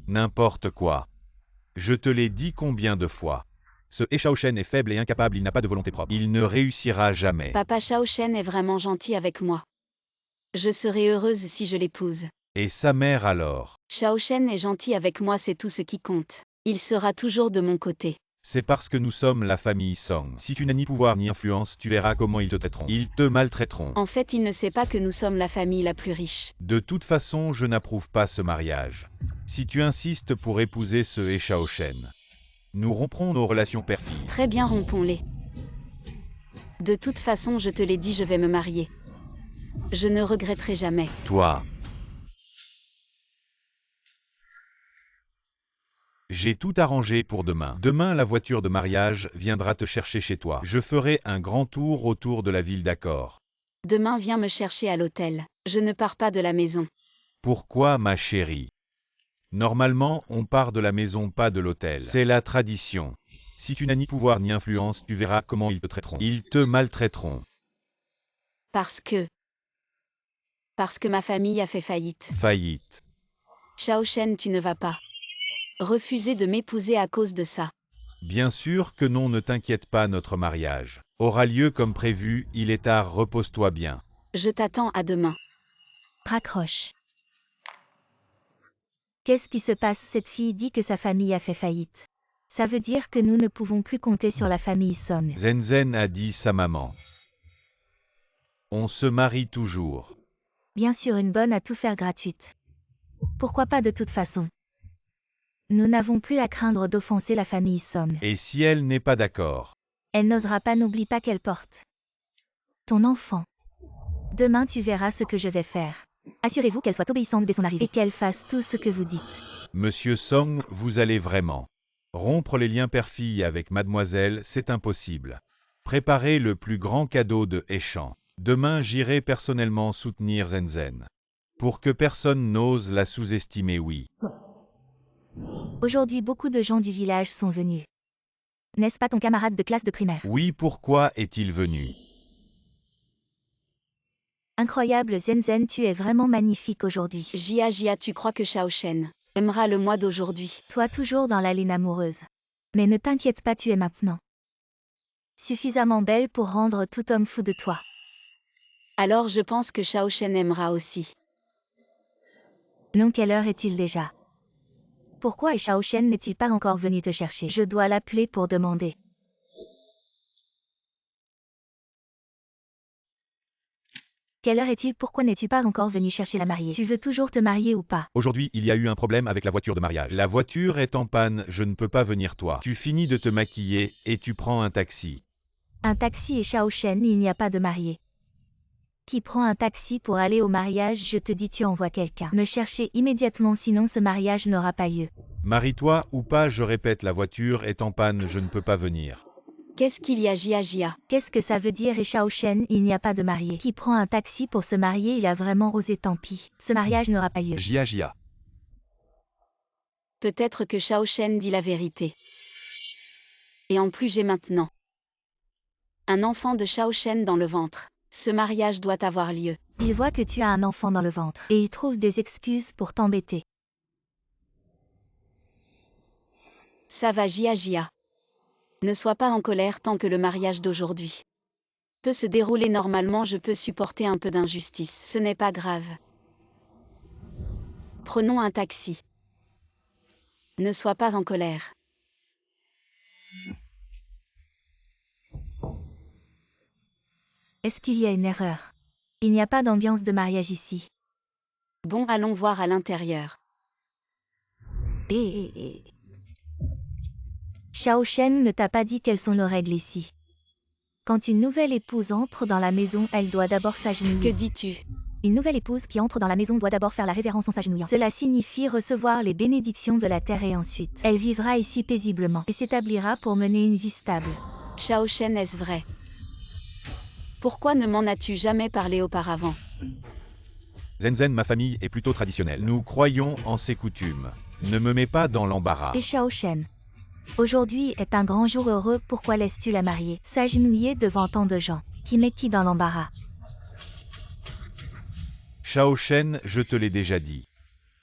N'importe quoi. Je te l'ai dit combien de fois. Ce Shaoshen est faible et incapable, il n'a pas de volonté propre. Il ne réussira jamais. Papa Shaoshen est vraiment gentil avec moi. Je serai heureuse si je l'épouse. Et sa mère alors? Shaoshen est gentil avec moi, c'est tout ce qui compte. Il sera toujours de mon côté. C'est parce que nous sommes la famille Song. Si tu n'as ni pouvoir ni influence, tu verras comment ils te traiteront. Ils te maltraiteront. En fait, il ne sait pas que nous sommes la famille la plus riche. De toute façon, je n'approuve pas ce mariage. Si tu insistes pour épouser ce Shaoshen, nous romprons nos relations père-fille. Très bien, rompons-les. De toute façon, je te l'ai dit, je vais me marier. Je ne regretterai jamais. Toi. J'ai tout arrangé pour demain. Demain, la voiture de mariage viendra te chercher chez toi. Je ferai un grand tour autour de la ville, d'accord? Demain, viens me chercher à l'hôtel. Je ne pars pas de la maison. Pourquoi, ma chérie? Normalement, on part de la maison, pas de l'hôtel. C'est la tradition. Si tu n'as ni pouvoir ni influence, tu verras comment ils te traiteront. Ils te maltraiteront. Parce que ma famille a fait faillite. Faillite. Shaoshen, tu ne vas pas refuser de m'épouser à cause de ça. Bien sûr que non, ne t'inquiète pas, notre mariage aura lieu comme prévu, il est tard, repose-toi bien. Je t'attends à demain. Raccroche. Qu'est-ce qui se passe? Cette fille dit que sa famille a fait faillite. Ça veut dire que nous ne pouvons plus compter sur la famille Song. Zenzen a dit sa maman. On se marie toujours. Bien sûr, une bonne à tout faire gratuite. Pourquoi pas de toute façon? Nous n'avons plus à craindre d'offenser la famille Song. Et si elle n'est pas d'accord? Elle n'osera pas, n'oublie pas qu'elle porte ton enfant. Demain tu verras ce que je vais faire. Assurez-vous qu'elle soit obéissante dès son arrivée et qu'elle fasse tout ce que vous dites. Monsieur Song, vous allez vraiment rompre les liens père-fille avec mademoiselle, c'est impossible. Préparez le plus grand cadeau de Eshan. Demain, j'irai personnellement soutenir Zenzen. Pour que personne n'ose la sous-estimer, oui. Aujourd'hui, beaucoup de gens du village sont venus. N'est-ce pas ton camarade de classe de primaire? Oui, pourquoi est-il venu? Incroyable Zenzen, tu es vraiment magnifique aujourd'hui. Jia, tu crois que Shaoshen aimera le mois d'aujourd'hui? Toi toujours dans la ligne amoureuse. Mais ne t'inquiète pas, tu es maintenant suffisamment belle pour rendre tout homme fou de toi. Alors je pense que Shaoshen aimera aussi. Non, quelle heure est-il déjà? Pourquoi Shaoshen n'est-il pas encore venu te chercher? Je dois l'appeler pour demander. Quelle heure est-il? Pourquoi n'es-tu pas encore venu chercher la mariée? Tu veux toujours te marier ou pas? Aujourd'hui, il y a eu un problème avec la voiture de mariage. La voiture est en panne, je ne peux pas venir, toi. Tu finis de te maquiller et tu prends un taxi. Un taxi et Shaoshen, il n'y a pas de mariée. Qui prend un taxi pour aller au mariage? Je te dis, tu envoies quelqu'un me chercher immédiatement, sinon ce mariage n'aura pas lieu. Marie-toi ou pas, je répète, la voiture est en panne, je ne peux pas venir. Qu'est-ce qu'il y a, Jia? Qu'est-ce que ça veut dire? Et Shaoshen, il n'y a pas de mariée. Qui prend un taxi pour se marier? Il a vraiment osé, tant pis. Ce mariage n'aura pas lieu. Jia. Peut-être que Shaoshen dit la vérité. Et en plus j'ai maintenant un enfant de Shaoshen dans le ventre. Ce mariage doit avoir lieu. Il voit que tu as un enfant dans le ventre et il trouve des excuses pour t'embêter. Ça va, Jia. Ne sois pas en colère tant que le mariage d'aujourd'hui peut se dérouler normalement, je peux supporter un peu d'injustice. Ce n'est pas grave. Prenons un taxi. Ne sois pas en colère. Est-ce qu'il y a une erreur? Il n'y a pas d'ambiance de mariage ici. Bon, allons voir à l'intérieur. Shaoshen ne t'a pas dit quelles sont les règles ici. Quand une nouvelle épouse entre dans la maison, elle doit d'abord s'agenouiller. Que dis-tu? Une nouvelle épouse qui entre dans la maison doit d'abord faire la révérence en s'agenouillant. Cela signifie recevoir les bénédictions de la terre et ensuite, elle vivra ici paisiblement et s'établira pour mener une vie stable. Shaoshen, est-ce vrai? Pourquoi ne m'en as-tu jamais parlé auparavant? Zenzen, ma famille est plutôt traditionnelle. Nous croyons en ses coutumes. Ne me mets pas dans l'embarras. Et Shaoshen, aujourd'hui est un grand jour heureux, pourquoi laisses-tu la mariée s'agenouiller devant tant de gens qui met qui dans l'embarras? Shaoshen, je te l'ai déjà dit.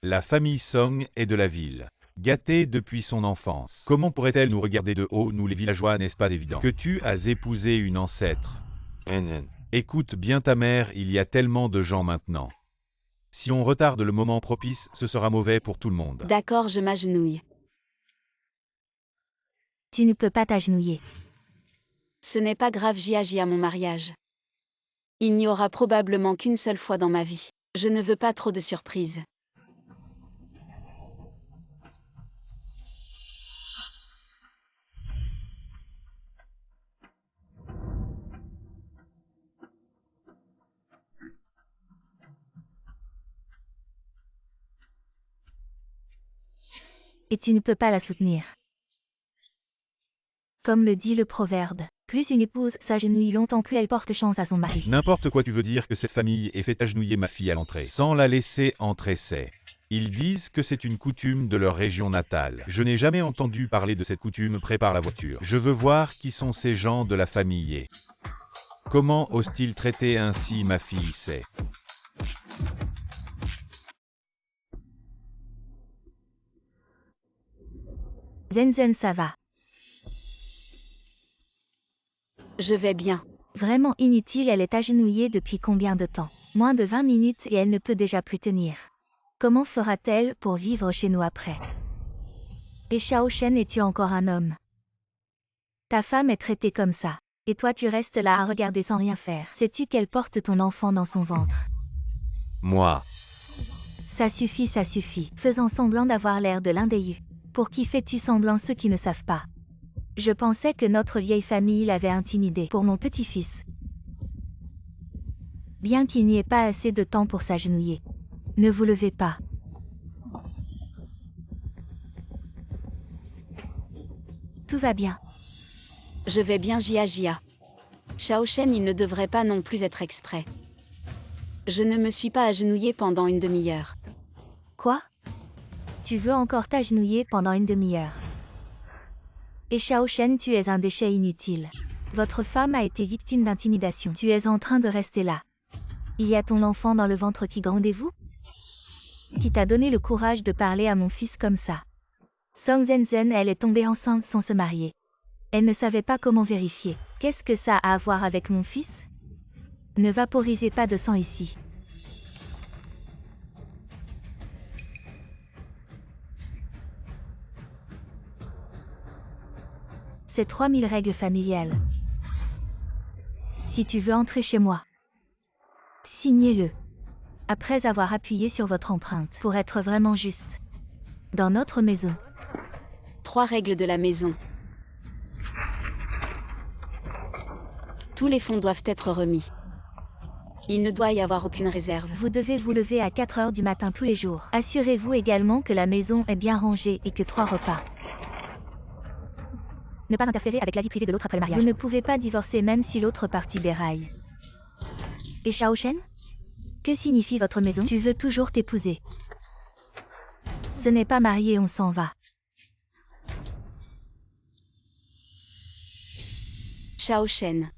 La famille Song est de la ville. Gâtée depuis son enfance. Comment pourrait-elle nous regarder de haut, nous les villageois, n'est-ce pas évident? Que tu as épousé une ancêtre. Écoute bien ta mère, il y a tellement de gens maintenant. Si on retarde le moment propice, ce sera mauvais pour tout le monde. D'accord, je m'agenouille. Tu ne peux pas t'agenouiller. Ce n'est pas grave, j'y agis à mon mariage. Il n'y aura probablement qu'une seule fois dans ma vie. Je ne veux pas trop de surprises. Et tu ne peux pas la soutenir. Comme le dit le proverbe, plus une épouse s'agenouille longtemps, plus elle porte chance à son mari. N'importe quoi, tu veux dire que cette famille ait fait agenouiller ma fille à l'entrée, sans la laisser entrer, c'est. Ils disent que c'est une coutume de leur région natale. Je n'ai jamais entendu parler de cette coutume. Prépare la voiture. Je veux voir qui sont ces gens de la famille et comment osent-ils traiter ainsi ma fille, c'est. Zenzen, ça va. Je vais bien. Vraiment inutile, elle est agenouillée depuis combien de temps? Moins de 20 minutes et elle ne peut déjà plus tenir. Comment fera-t-elle pour vivre chez nous après? Et Xiao Shen, es-tu encore un homme? Ta femme est traitée comme ça. Et toi tu restes là à regarder sans rien faire. Sais-tu qu'elle porte ton enfant dans son ventre? Moi. Ça suffit. Faisant semblant d'avoir l'air de l'un des yeux. Pour qui fais-tu semblant, ceux qui ne savent pas? Je pensais que notre vieille famille l'avait intimidé pour mon petit-fils. Bien qu'il n'y ait pas assez de temps pour s'agenouiller. Ne vous levez pas. Tout va bien. Je vais bien, Jia. Xiao Shen, il ne devrait pas non plus être exprès. Je ne me suis pas agenouillée pendant une demi-heure. Quoi? Tu veux encore t'agenouiller pendant une demi-heure? Et Xiao Shen, tu es un déchet inutile. Votre femme a été victime d'intimidation. Tu es en train de rester là. Il y a ton enfant dans le ventre, qui grandez-vous? Qui t'a donné le courage de parler à mon fils comme ça? Song Zenzen, elle est tombée enceinte sans se marier. Elle ne savait pas comment vérifier. Qu'est-ce que ça a à voir avec mon fils? Ne vaporisez pas de sang ici. C'est 3000 règles familiales. Si tu veux entrer chez moi, signez-le. Après avoir appuyé sur votre empreinte, pour être vraiment juste. Dans notre maison. 3 règles de la maison. Tous les fonds doivent être remis. Il ne doit y avoir aucune réserve. Vous devez vous lever à 4 heures du matin tous les jours. Assurez-vous également que la maison est bien rangée et que 3 repas. Ne pas interférer avec la vie privée de l'autre après le mariage. Vous ne pouvez pas divorcer même si l'autre partie déraille. Et Xiao Shen? Que signifie votre maison? Tu veux toujours t'épouser. Ce n'est pas marié, on s'en va. Xiao Shen.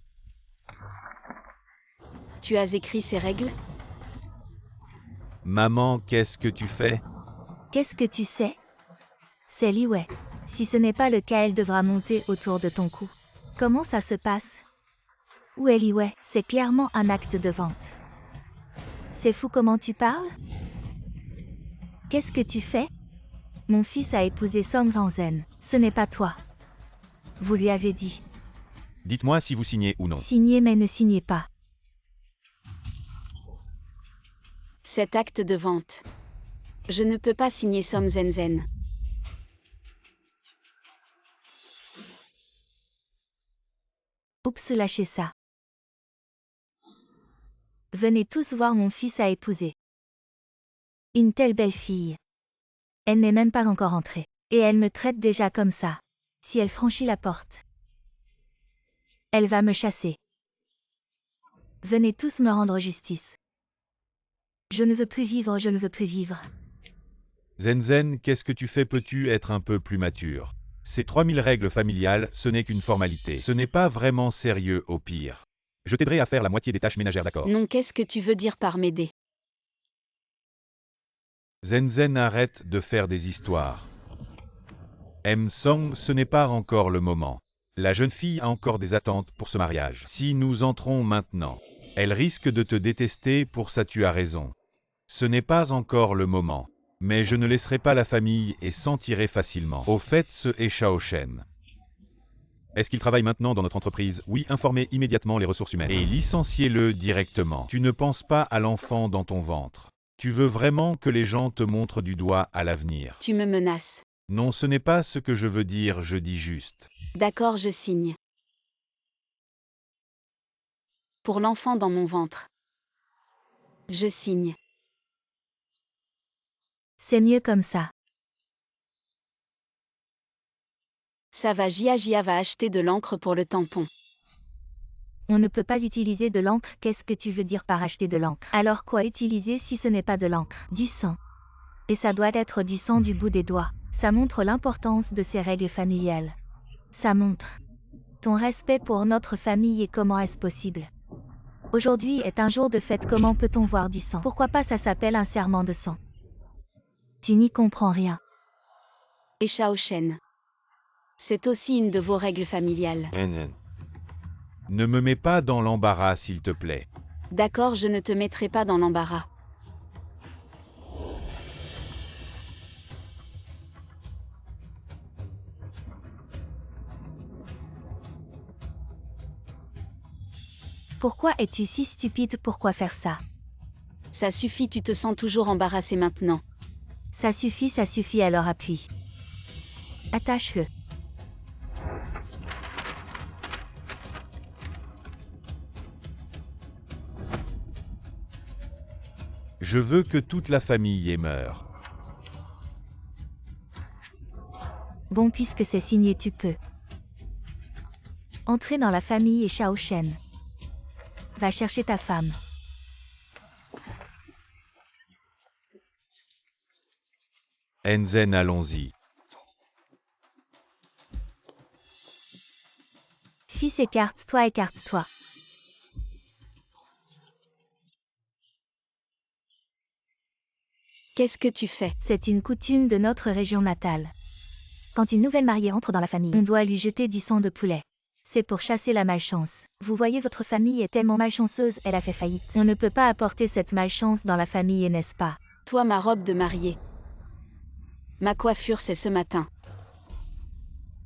Tu as écrit ces règles? Maman, qu'est-ce que tu fais? Qu'est-ce que tu sais? C'est Li Wei. Si ce n'est pas le cas, elle devra monter autour de ton cou. Comment ça se passe? Où est Li Wei? C'est clairement un acte de vente. C'est fou comment tu parles? Qu'est-ce que tu fais? Mon fils a épousé Song Wanzhen. Ce n'est pas toi. Vous lui avez dit. Dites-moi si vous signez ou non. Signez mais ne signez pas. Cet acte de vente. Je ne peux pas signer Song Zenzen. Oups, lâchez ça. Venez tous voir, mon fils a épousé. Une telle belle fille. Elle n'est même pas encore entrée. Et elle me traite déjà comme ça. Si elle franchit la porte, elle va me chasser. Venez tous me rendre justice. Je ne veux plus vivre, je ne veux plus vivre. Zenzen, qu'est-ce que tu fais? Peux-tu être un peu plus mature? Ces 3000 règles familiales, ce n'est qu'une formalité. Ce n'est pas vraiment sérieux au pire. Je t'aiderai à faire la moitié des tâches ménagères, d'accord? Non, qu'est-ce que tu veux dire par m'aider? Zenzen, arrête de faire des histoires. Song, ce n'est pas encore le moment. La jeune fille a encore des attentes pour ce mariage. Si nous entrons maintenant, elle risque de te détester pour ça, tu as raison. Ce n'est pas encore le moment. Mais je ne laisserai pas la famille et s'en tirer facilement. Au fait, ce est Shao Shen. Est-ce qu'il travaille maintenant dans notre entreprise? Oui, informez immédiatement les ressources humaines. Et licenciez-le directement. Tu ne penses pas à l'enfant dans ton ventre. Tu veux vraiment que les gens te montrent du doigt à l'avenir. Tu me menaces. Non, ce n'est pas ce que je veux dire, je dis juste. D'accord, je signe. Pour l'enfant dans mon ventre. Je signe. C'est mieux comme ça. Ça va, Jia va acheter de l'encre pour le tampon. On ne peut pas utiliser de l'encre. Qu'est-ce que tu veux dire par acheter de l'encre? Alors quoi utiliser si ce n'est pas de l'encre? Du sang. Et ça doit être du sang du bout des doigts. Ça montre l'importance de ces règles familiales. Ça montre ton respect pour notre famille et comment est-ce possible. Aujourd'hui est un jour de fête, comment peut-on voir du sang? Pourquoi pas, ça s'appelle un serment de sang. Tu n'y comprends rien. Et Shao Shen. C'est aussi une de vos règles familiales. Ne me mets pas dans l'embarras, s'il te plaît. D'accord, je ne te mettrai pas dans l'embarras. Pourquoi es-tu si stupide? Pourquoi faire ça? Ça suffit, tu te sens toujours embarrassé maintenant. Ça suffit, alors appuie. Attache-le. Je veux que toute la famille meure. Bon, puisque c'est signé, tu peux entrer dans la famille et Shao Shen. Va chercher ta femme. Enzen, allons-y. Fils, écarte-toi. Qu'est-ce que tu fais? C'est une coutume de notre région natale. Quand une nouvelle mariée entre dans la famille, on doit lui jeter du sang de poulet. C'est pour chasser la malchance. Vous voyez, votre famille est tellement malchanceuse, elle a fait faillite. On ne peut pas apporter cette malchance dans la famille, n'est-ce pas? Toi, ma robe de mariée. Ma coiffure, c'est ce matin.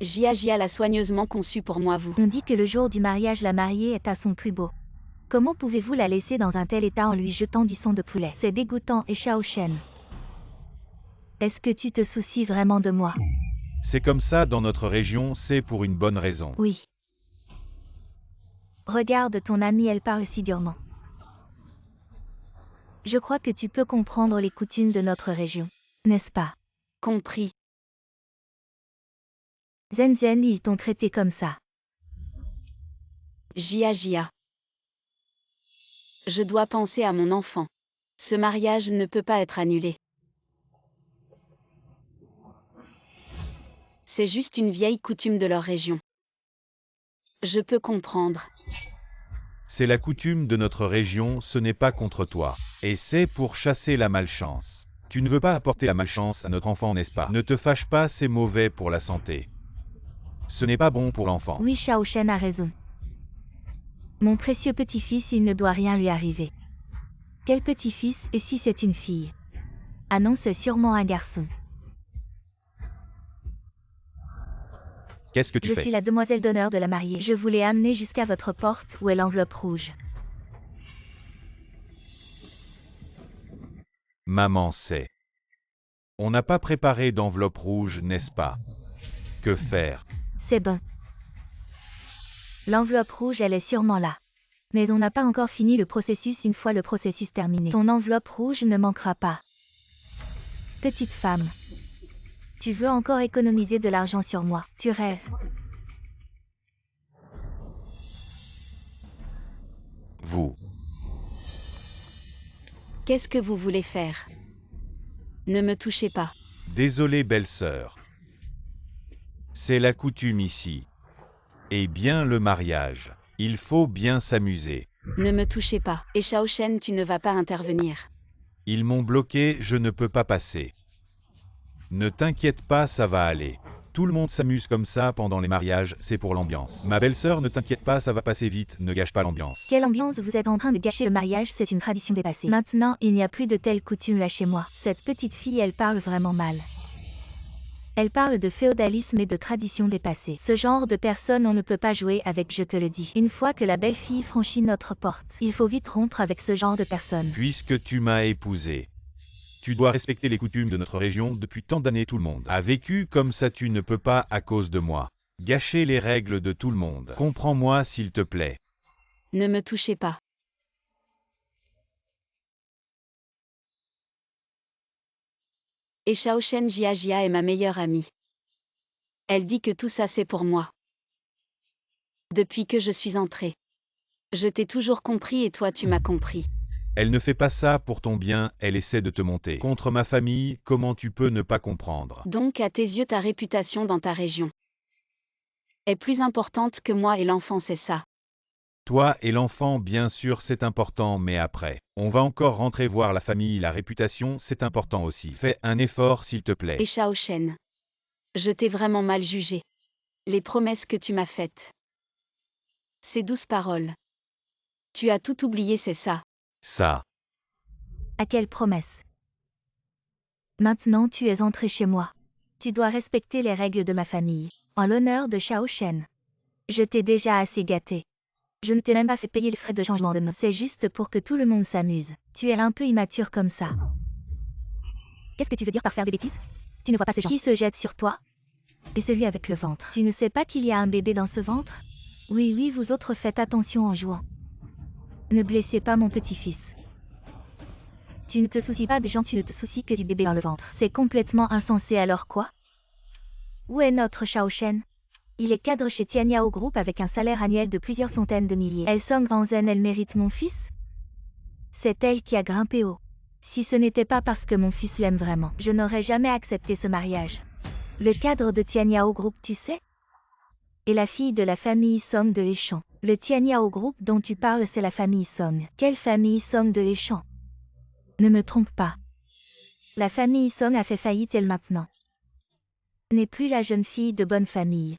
Jia l'a soigneusement conçue pour moi, vous. On dit que le jour du mariage, la mariée est à son plus beau. Comment pouvez-vous la laisser dans un tel état en lui jetant du sang de poulet? C'est dégoûtant. Et Shao Shen, est-ce que tu te soucies vraiment de moi? C'est comme ça dans notre région, c'est pour une bonne raison. Oui. Regarde ton amie, elle parle si durement. Je crois que tu peux comprendre les coutumes de notre région, n'est-ce pas? Compris. Zen, ils t'ont traité comme ça. Jia. Je dois penser à mon enfant. Ce mariage ne peut pas être annulé. C'est juste une vieille coutume de leur région. Je peux comprendre. C'est la coutume de notre région, ce n'est pas contre toi. Et c'est pour chasser la malchance. Tu ne veux pas apporter la malchance à notre enfant, n'est-ce pas? Ne te fâche pas, c'est mauvais pour la santé. Ce n'est pas bon pour l'enfant. Oui, Shao Shen a raison. Mon précieux petit-fils, il ne doit rien lui arriver. Quel petit-fils? Et si c'est une fille? Ah non, c'est sûrement un garçon. Qu'est-ce que tu fais? Je suis la demoiselle d'honneur de la mariée. Je vous l'ai amenée jusqu'à votre porte, où est l'enveloppe rouge. Maman sait. On n'a pas préparé d'enveloppe rouge, n'est-ce pas? Que faire? C'est bon. L'enveloppe rouge, elle est sûrement là. Mais on n'a pas encore fini le processus. Une fois le processus terminé, ton enveloppe rouge ne manquera pas. Petite femme. Tu veux encore économiser de l'argent sur moi? Tu rêves. Vous. Qu'est-ce que vous voulez faire? Ne me touchez pas. Désolé, belle-sœur. C'est la coutume ici. Et bien le mariage. Il faut bien s'amuser. Ne me touchez pas. Et Shao Shen, tu ne vas pas intervenir. Ils m'ont bloqué, je ne peux pas passer. Ne t'inquiète pas, ça va aller. Tout le monde s'amuse comme ça pendant les mariages, c'est pour l'ambiance. Ma belle-sœur, ne t'inquiète pas, ça va passer vite, ne gâche pas l'ambiance. Quelle ambiance, vous êtes en train de gâcher le mariage, c'est une tradition dépassée. Maintenant, il n'y a plus de telles coutumes là chez moi. Cette petite fille, elle parle vraiment mal. Elle parle de féodalisme et de traditions dépassées. Ce genre de personne on ne peut pas jouer avec, je te le dis. Une fois que la belle fille franchit notre porte, il faut vite rompre avec ce genre de personne. Puisque tu m'as épousé, tu dois respecter les coutumes de notre région. Depuis tant d'années, tout le monde a vécu comme ça, tu ne peux pas, à cause de moi, gâcher les règles de tout le monde. Comprends-moi s'il te plaît. Ne me touchez pas. Et Shaoshen Jia est ma meilleure amie. Elle dit que tout ça c'est pour moi. Depuis que je suis entrée. Je t'ai toujours compris et toi tu m'as compris. Elle ne fait pas ça pour ton bien, elle essaie de te monter contre ma famille, comment tu peux ne pas comprendre? Donc à tes yeux ta réputation dans ta région est plus importante que moi et l'enfant, c'est ça. Toi et l'enfant, bien sûr, c'est important, mais après, on va encore rentrer voir la famille, la réputation, c'est important aussi. Fais un effort, s'il te plaît. Et Shaoshen, je t'ai vraiment mal jugé. Les promesses que tu m'as faites. Ces douces paroles. Tu as tout oublié, c'est ça. Ça. À quelle promesse? Maintenant tu es entré chez moi. Tu dois respecter les règles de ma famille, en l'honneur de Shaoshen. Je t'ai déjà assez gâté. Je ne t'ai même pas fait payer les frais de changement de nom. C'est juste pour que tout le monde s'amuse. Tu es un peu immature comme ça. Qu'est-ce que tu veux dire par faire des bêtises? Tu ne vois pas ces gens qui se jettent sur toi? Et celui avec le ventre. Tu ne sais pas qu'il y a un bébé dans ce ventre? Oui, oui, vous autres faites attention en jouant. Ne blessez pas mon petit-fils. Tu ne te soucies pas des gens, tu ne te soucies que du bébé dans le ventre. C'est complètement insensé, alors quoi? Où est notre Shaoshen? Il est cadre chez Tianyao Group avec un salaire annuel de plusieurs centaines de milliers. Elle Song Ranzen, elle mérite mon fils? C'est elle qui a grimpé haut. Si ce n'était pas parce que mon fils l'aime vraiment, je n'aurais jamais accepté ce mariage. Le cadre de Tianyao Group, tu sais? Et la fille de la famille Song de Hechan. Le Tianyao Group dont tu parles, c'est la famille Song. Quelle famille Song de Hechan? Ne me trompe pas. La famille Song a fait faillite elle maintenant. N'est plus la jeune fille de bonne famille.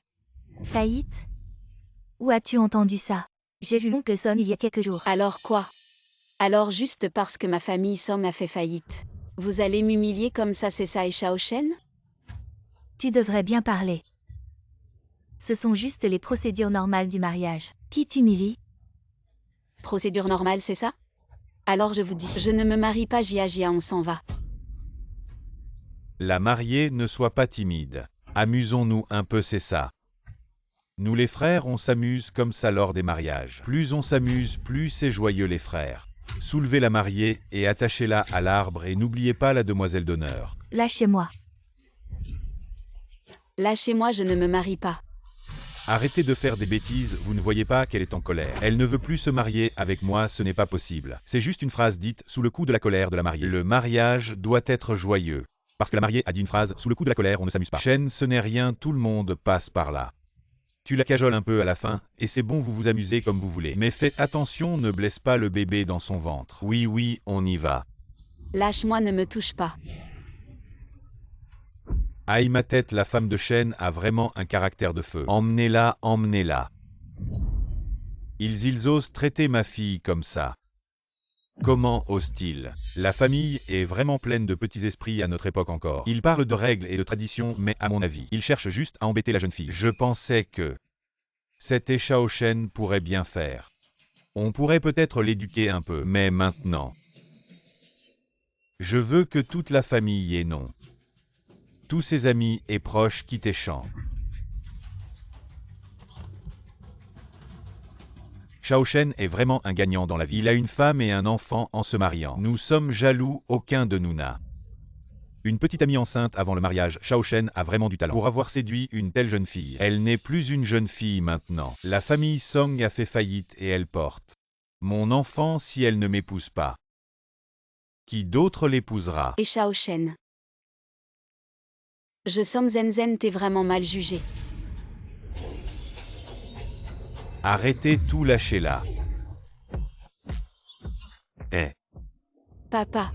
Faillite? Où as-tu entendu ça? J'ai vu l'oncle Song il y a quelques jours. Alors quoi? Alors juste parce que ma famille Song a fait faillite. Vous allez m'humilier comme ça, c'est ça, et Shaoshen? Tu devrais bien parler. Ce sont juste les procédures normales du mariage. Qui t'humilie? Procédure normale, c'est ça? Alors je vous dis, je ne me marie pas, Jia, on s'en va. La mariée, ne sois pas timide. Amusons-nous un peu, c'est ça. Nous les frères, on s'amuse comme ça lors des mariages. Plus on s'amuse, plus c'est joyeux les frères. Soulevez la mariée et attachez-la à l'arbre et n'oubliez pas la demoiselle d'honneur. Lâchez-moi. Lâchez-moi, je ne me marie pas. Arrêtez de faire des bêtises, vous ne voyez pas qu'elle est en colère. Elle ne veut plus se marier avec moi, ce n'est pas possible. C'est juste une phrase dite sous le coup de la colère de la mariée. Le mariage doit être joyeux. Parce que la mariée a dit une phrase, sous le coup de la colère, on ne s'amuse pas. Chen, ce n'est rien, tout le monde passe par là. Tu la cajoles un peu à la fin, et c'est bon, vous vous amusez comme vous voulez. Mais faites attention, ne blesse pas le bébé dans son ventre. Oui, oui, on y va. Lâche-moi, ne me touche pas. Aïe ma tête, la femme de Chen a vraiment un caractère de feu. Emmenez-la, emmenez-la. Ils osent traiter ma fille comme ça. Comment osent-ils? La famille est vraiment pleine de petits esprits à notre époque encore. Ils parlent de règles et de traditions, mais à mon avis, ils cherchent juste à embêter la jeune fille. Je pensais que cet Shaoshen pourrait bien faire. On pourrait peut-être l'éduquer un peu, mais maintenant, je veux que toute la famille et non, tous ses amis et proches quittent Hechan. Shaoshen est vraiment un gagnant dans la vie. Il a une femme et un enfant en se mariant. Nous sommes jaloux, aucun de nous n'a une petite amie enceinte avant le mariage. Shaoshen a vraiment du talent pour avoir séduit une telle jeune fille. Elle n'est plus une jeune fille maintenant. La famille Song a fait faillite et elle porte mon enfant si elle ne m'épouse pas. Qui d'autre l'épousera? Et Shaoshen. Je somme Zenzen, t'es vraiment mal jugé. Arrêtez tout, lâchez là. Eh. Papa.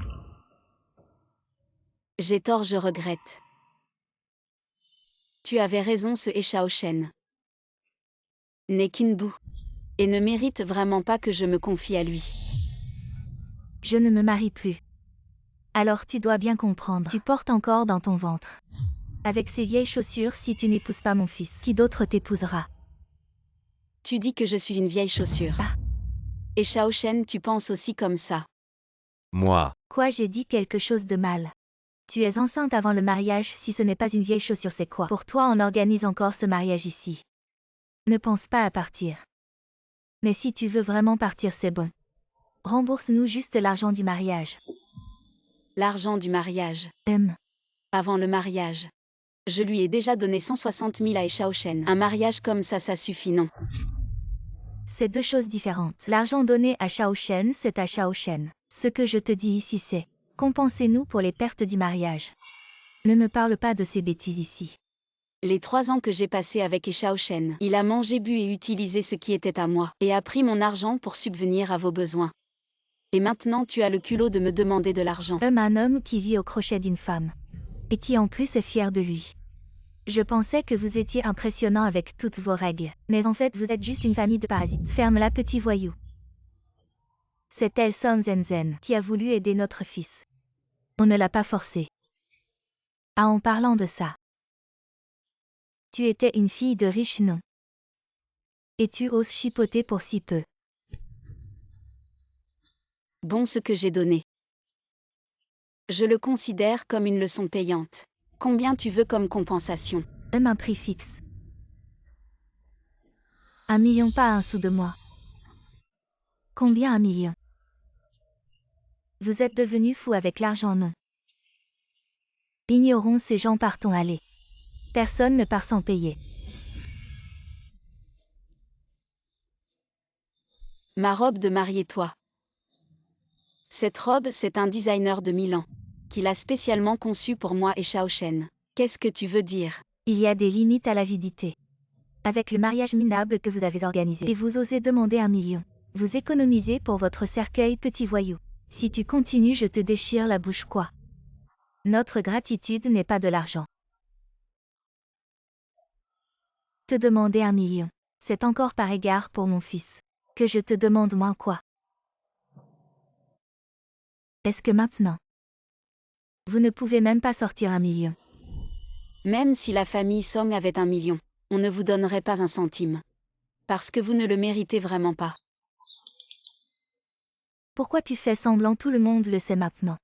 J'ai tort, je regrette. Tu avais raison, ce Shaoshen n'est qu'une boue. Et ne mérite vraiment pas que je me confie à lui. Je ne me marie plus. Alors tu dois bien comprendre. Tu portes encore dans ton ventre. Avec ces vieilles chaussures, si tu n'épouses pas mon fils, qui d'autre t'épousera? Tu dis que je suis une vieille chaussure. Ah. Et Shaoshen, tu penses aussi comme ça? Moi. Quoi, j'ai dit quelque chose de mal? Tu es enceinte avant le mariage, si ce n'est pas une vieille chaussure, c'est quoi? Pour toi, on organise encore ce mariage ici. Ne pense pas à partir. Mais si tu veux vraiment partir, c'est bon. Rembourse-nous juste l'argent du mariage. L'argent du mariage. Avant le mariage. Je lui ai déjà donné 160 000 à Shaoshen. Un mariage comme ça suffit, non? C'est deux choses différentes. L'argent donné à Shaoshen, c'est à Shaoshen. Ce que je te dis ici, c'est compensez-nous pour les pertes du mariage. Ne me parle pas de ces bêtises ici. Les 3 ans que j'ai passés avec Shaoshen, il a mangé, bu et utilisé ce qui était à moi, et a pris mon argent pour subvenir à vos besoins. Et maintenant tu as le culot de me demander de l'argent. Un homme qui vit au crochet d'une femme. Et qui en plus est fier de lui. Je pensais que vous étiez impressionnant avec toutes vos règles, mais en fait vous êtes juste une famille de parasites. Ferme-la, petit voyou. C'est elle, Son Zenzen, qui a voulu aider notre fils. On ne l'a pas forcé. Ah, en parlant de ça. Tu étais une fille de riche, non? Et tu oses chipoter pour si peu. Bon, ce que j'ai donné. Je le considère comme une leçon payante. Combien tu veux comme compensation? Un prix fixe. 1 million, pas un sou de moi. Combien 1 million? Vous êtes devenu fou avec l'argent, non? Ignorons ces gens, partons, allez. Personne ne part sans payer. Ma robe de mariée, toi. Cette robe, c'est un designer de Milan, qui l'a spécialement conçue pour moi et Shaoshen. Qu'est-ce que tu veux dire? Il y a des limites à l'avidité. Avec le mariage minable que vous avez organisé, et vous osez demander 1 million. Vous économisez pour votre cercueil, petit voyou. Si tu continues, je te déchire la bouche, quoi. Notre gratitude n'est pas de l'argent. Te demander 1 million. C'est encore par égard pour mon fils. Que je te demande moins, quoi. Est-ce que maintenant, vous ne pouvez même pas sortir 1 million? Même si la famille Song avait 1 million, on ne vous donnerait pas un centime. Parce que vous ne le méritez vraiment pas. Pourquoi tu fais semblant? Tout le monde le sait maintenant.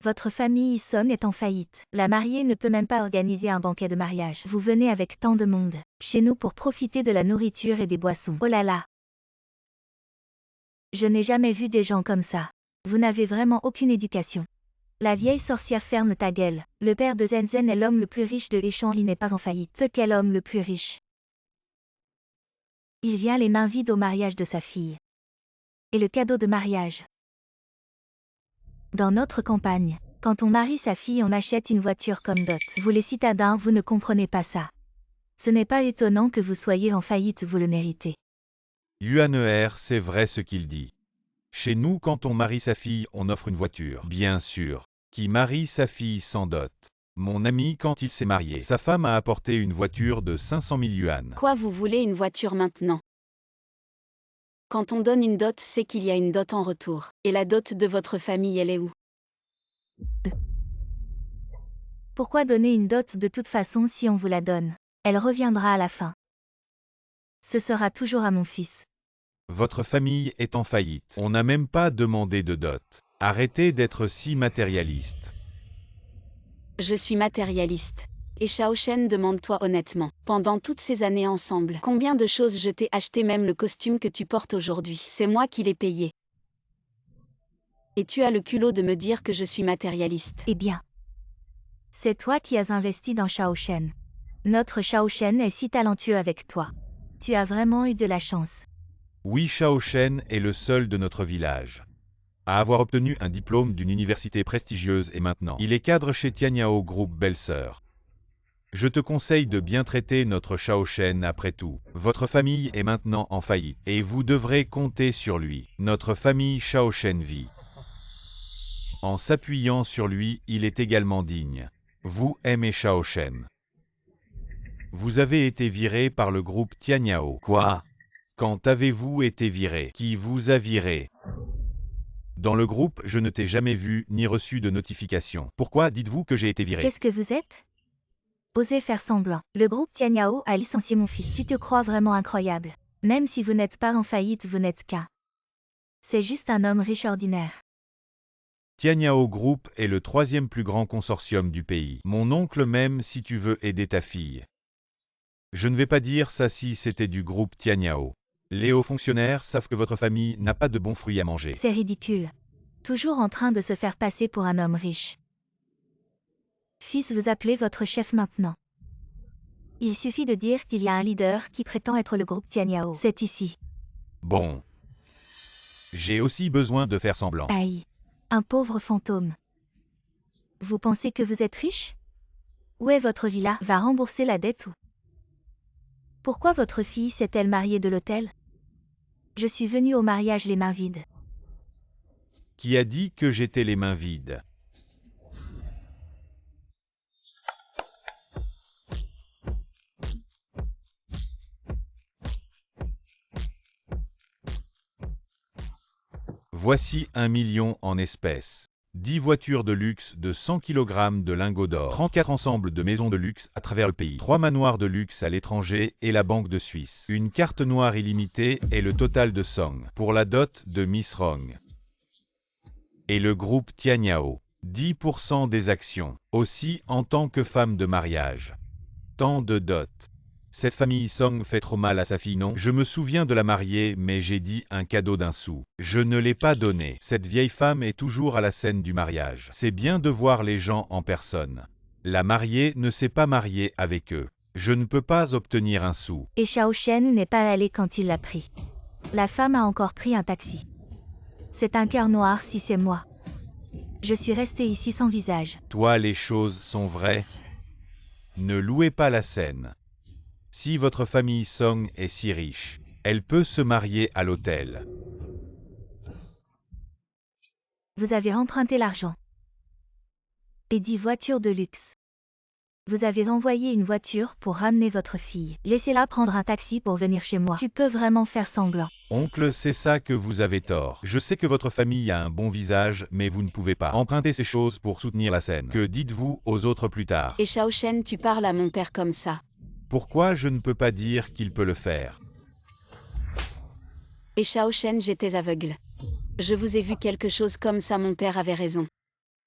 Votre famille Son est en faillite. La mariée ne peut même pas organiser un banquet de mariage. Vous venez avec tant de monde chez nous pour profiter de la nourriture et des boissons. Oh là là! Je n'ai jamais vu des gens comme ça. Vous n'avez vraiment aucune éducation. La vieille sorcière, ferme ta gueule. Le père de Zenzen est l'homme le plus riche de Hechan, il n'est pas en faillite. Quel homme le plus riche? Il vient les mains vides au mariage de sa fille. Et le cadeau de mariage. Dans notre campagne, quand on marie sa fille, on achète une voiture comme dot. Vous les citadins, vous ne comprenez pas ça. Ce n'est pas étonnant que vous soyez en faillite, vous le méritez. Yuaner, c'est vrai ce qu'il dit. Chez nous, quand on marie sa fille, on offre une voiture. Bien sûr. Qui marie sa fille sans dot? Mon ami, quand il s'est marié, sa femme a apporté une voiture de 500 000 yuan. Quoi, vous voulez une voiture maintenant? Quand on donne une dot, c'est qu'il y a une dot en retour. Et la dot de votre famille, elle est où? Pourquoi donner une dot de toute façon si on vous la donne? Elle reviendra à la fin. Ce sera toujours à mon fils. Votre famille est en faillite. On n'a même pas demandé de dot. Arrêtez d'être si matérialiste. Je suis matérialiste. Et Shaoshen, demande-toi honnêtement, pendant toutes ces années ensemble, combien de choses je t'ai acheté, même le costume que tu portes aujourd'hui, c'est moi qui l'ai payé. Et tu as le culot de me dire que je suis matérialiste. Eh bien, c'est toi qui as investi dans Shaoshen. Notre Shaoshen est si talentueux avec toi. Tu as vraiment eu de la chance. Oui, Shaoshen est le seul de notre village à avoir obtenu un diplôme d'une université prestigieuse et maintenant, il est cadre chez Tianyao Group Belle-Sœur. Je te conseille de bien traiter notre Shaoshen après tout. Votre famille est maintenant en faillite et vous devrez compter sur lui. Notre famille Shaoshen vit. En s'appuyant sur lui, il est également digne. Vous aimez Shaoshen. Vous avez été viré par le groupe Tianyao. Quoi? Quand avez-vous été viré? Qui vous a viré? Dans le groupe, je ne t'ai jamais vu ni reçu de notification. Pourquoi dites-vous que j'ai été viré? Qu'est-ce que vous êtes? Osez faire semblant. Le groupe Tianyao a licencié mon fils. Tu te crois vraiment incroyable. Même si vous n'êtes pas en faillite, vous n'êtes qu'un. C'est juste un homme riche ordinaire. Tianyao Group est le 3e plus grand consortium du pays. Mon oncle même si tu veux aider ta fille. Je ne vais pas dire ça si c'était du groupe Tianyao. Les hauts fonctionnaires savent que votre famille n'a pas de bons fruits à manger. C'est ridicule. Toujours en train de se faire passer pour un homme riche. Fils, vous appelez votre chef maintenant. Il suffit de dire qu'il y a un leader qui prétend être le groupe Tianyao. C'est ici. Bon. J'ai aussi besoin de faire semblant. Aïe. Un pauvre fantôme. Vous pensez que vous êtes riche? Où est votre villa? Va rembourser la dette ou? Pourquoi votre fille s'est-elle mariée de l'hôtel? Je suis venue au mariage les mains vides. Qui a dit que j'étais les mains vides? Voici 1 million en espèces. 10 voitures de luxe de 100 kg de lingots d'or. 34 ensembles de maisons de luxe à travers le pays. 3 manoirs de luxe à l'étranger et la Banque de Suisse. Une carte noire illimitée et le total de Song pour la dot de Miss Rong. Et le groupe Tianyao. 10% des actions. Aussi en tant que femme de mariage. Tant de dot. Cette famille Song fait trop mal à sa fille, non? Je me souviens de la marier, mais j'ai dit un cadeau d'1 sou. Je ne l'ai pas donné. Cette vieille femme est toujours à la scène du mariage. C'est bien de voir les gens en personne. La mariée ne s'est pas mariée avec eux. Je ne peux pas obtenir 1 sou. Et Shao Shen n'est pas allé quand il l'a pris. La femme a encore pris un taxi. C'est un cœur noir si c'est moi. Je suis restée ici sans visage. Toi, les choses sont vraies. Ne louez pas la scène. Si votre famille Song est si riche, elle peut se marier à l'hôtel. Vous avez emprunté l'argent. Et 10 voitures de luxe. Vous avez envoyé une voiture pour ramener votre fille. Laissez-la prendre un taxi pour venir chez moi. Tu peux vraiment faire semblant. Oncle, c'est ça que vous avez tort. Je sais que votre famille a un bon visage, mais vous ne pouvez pas emprunter ces choses pour soutenir la scène. Que dites-vous aux autres plus tard? Et Shao Shen, tu parles à mon père comme ça. Pourquoi je ne peux pas dire qu'il peut le faire? Et Shao Shen, j'étais aveugle. Je vous ai vu quelque chose comme ça, mon père avait raison.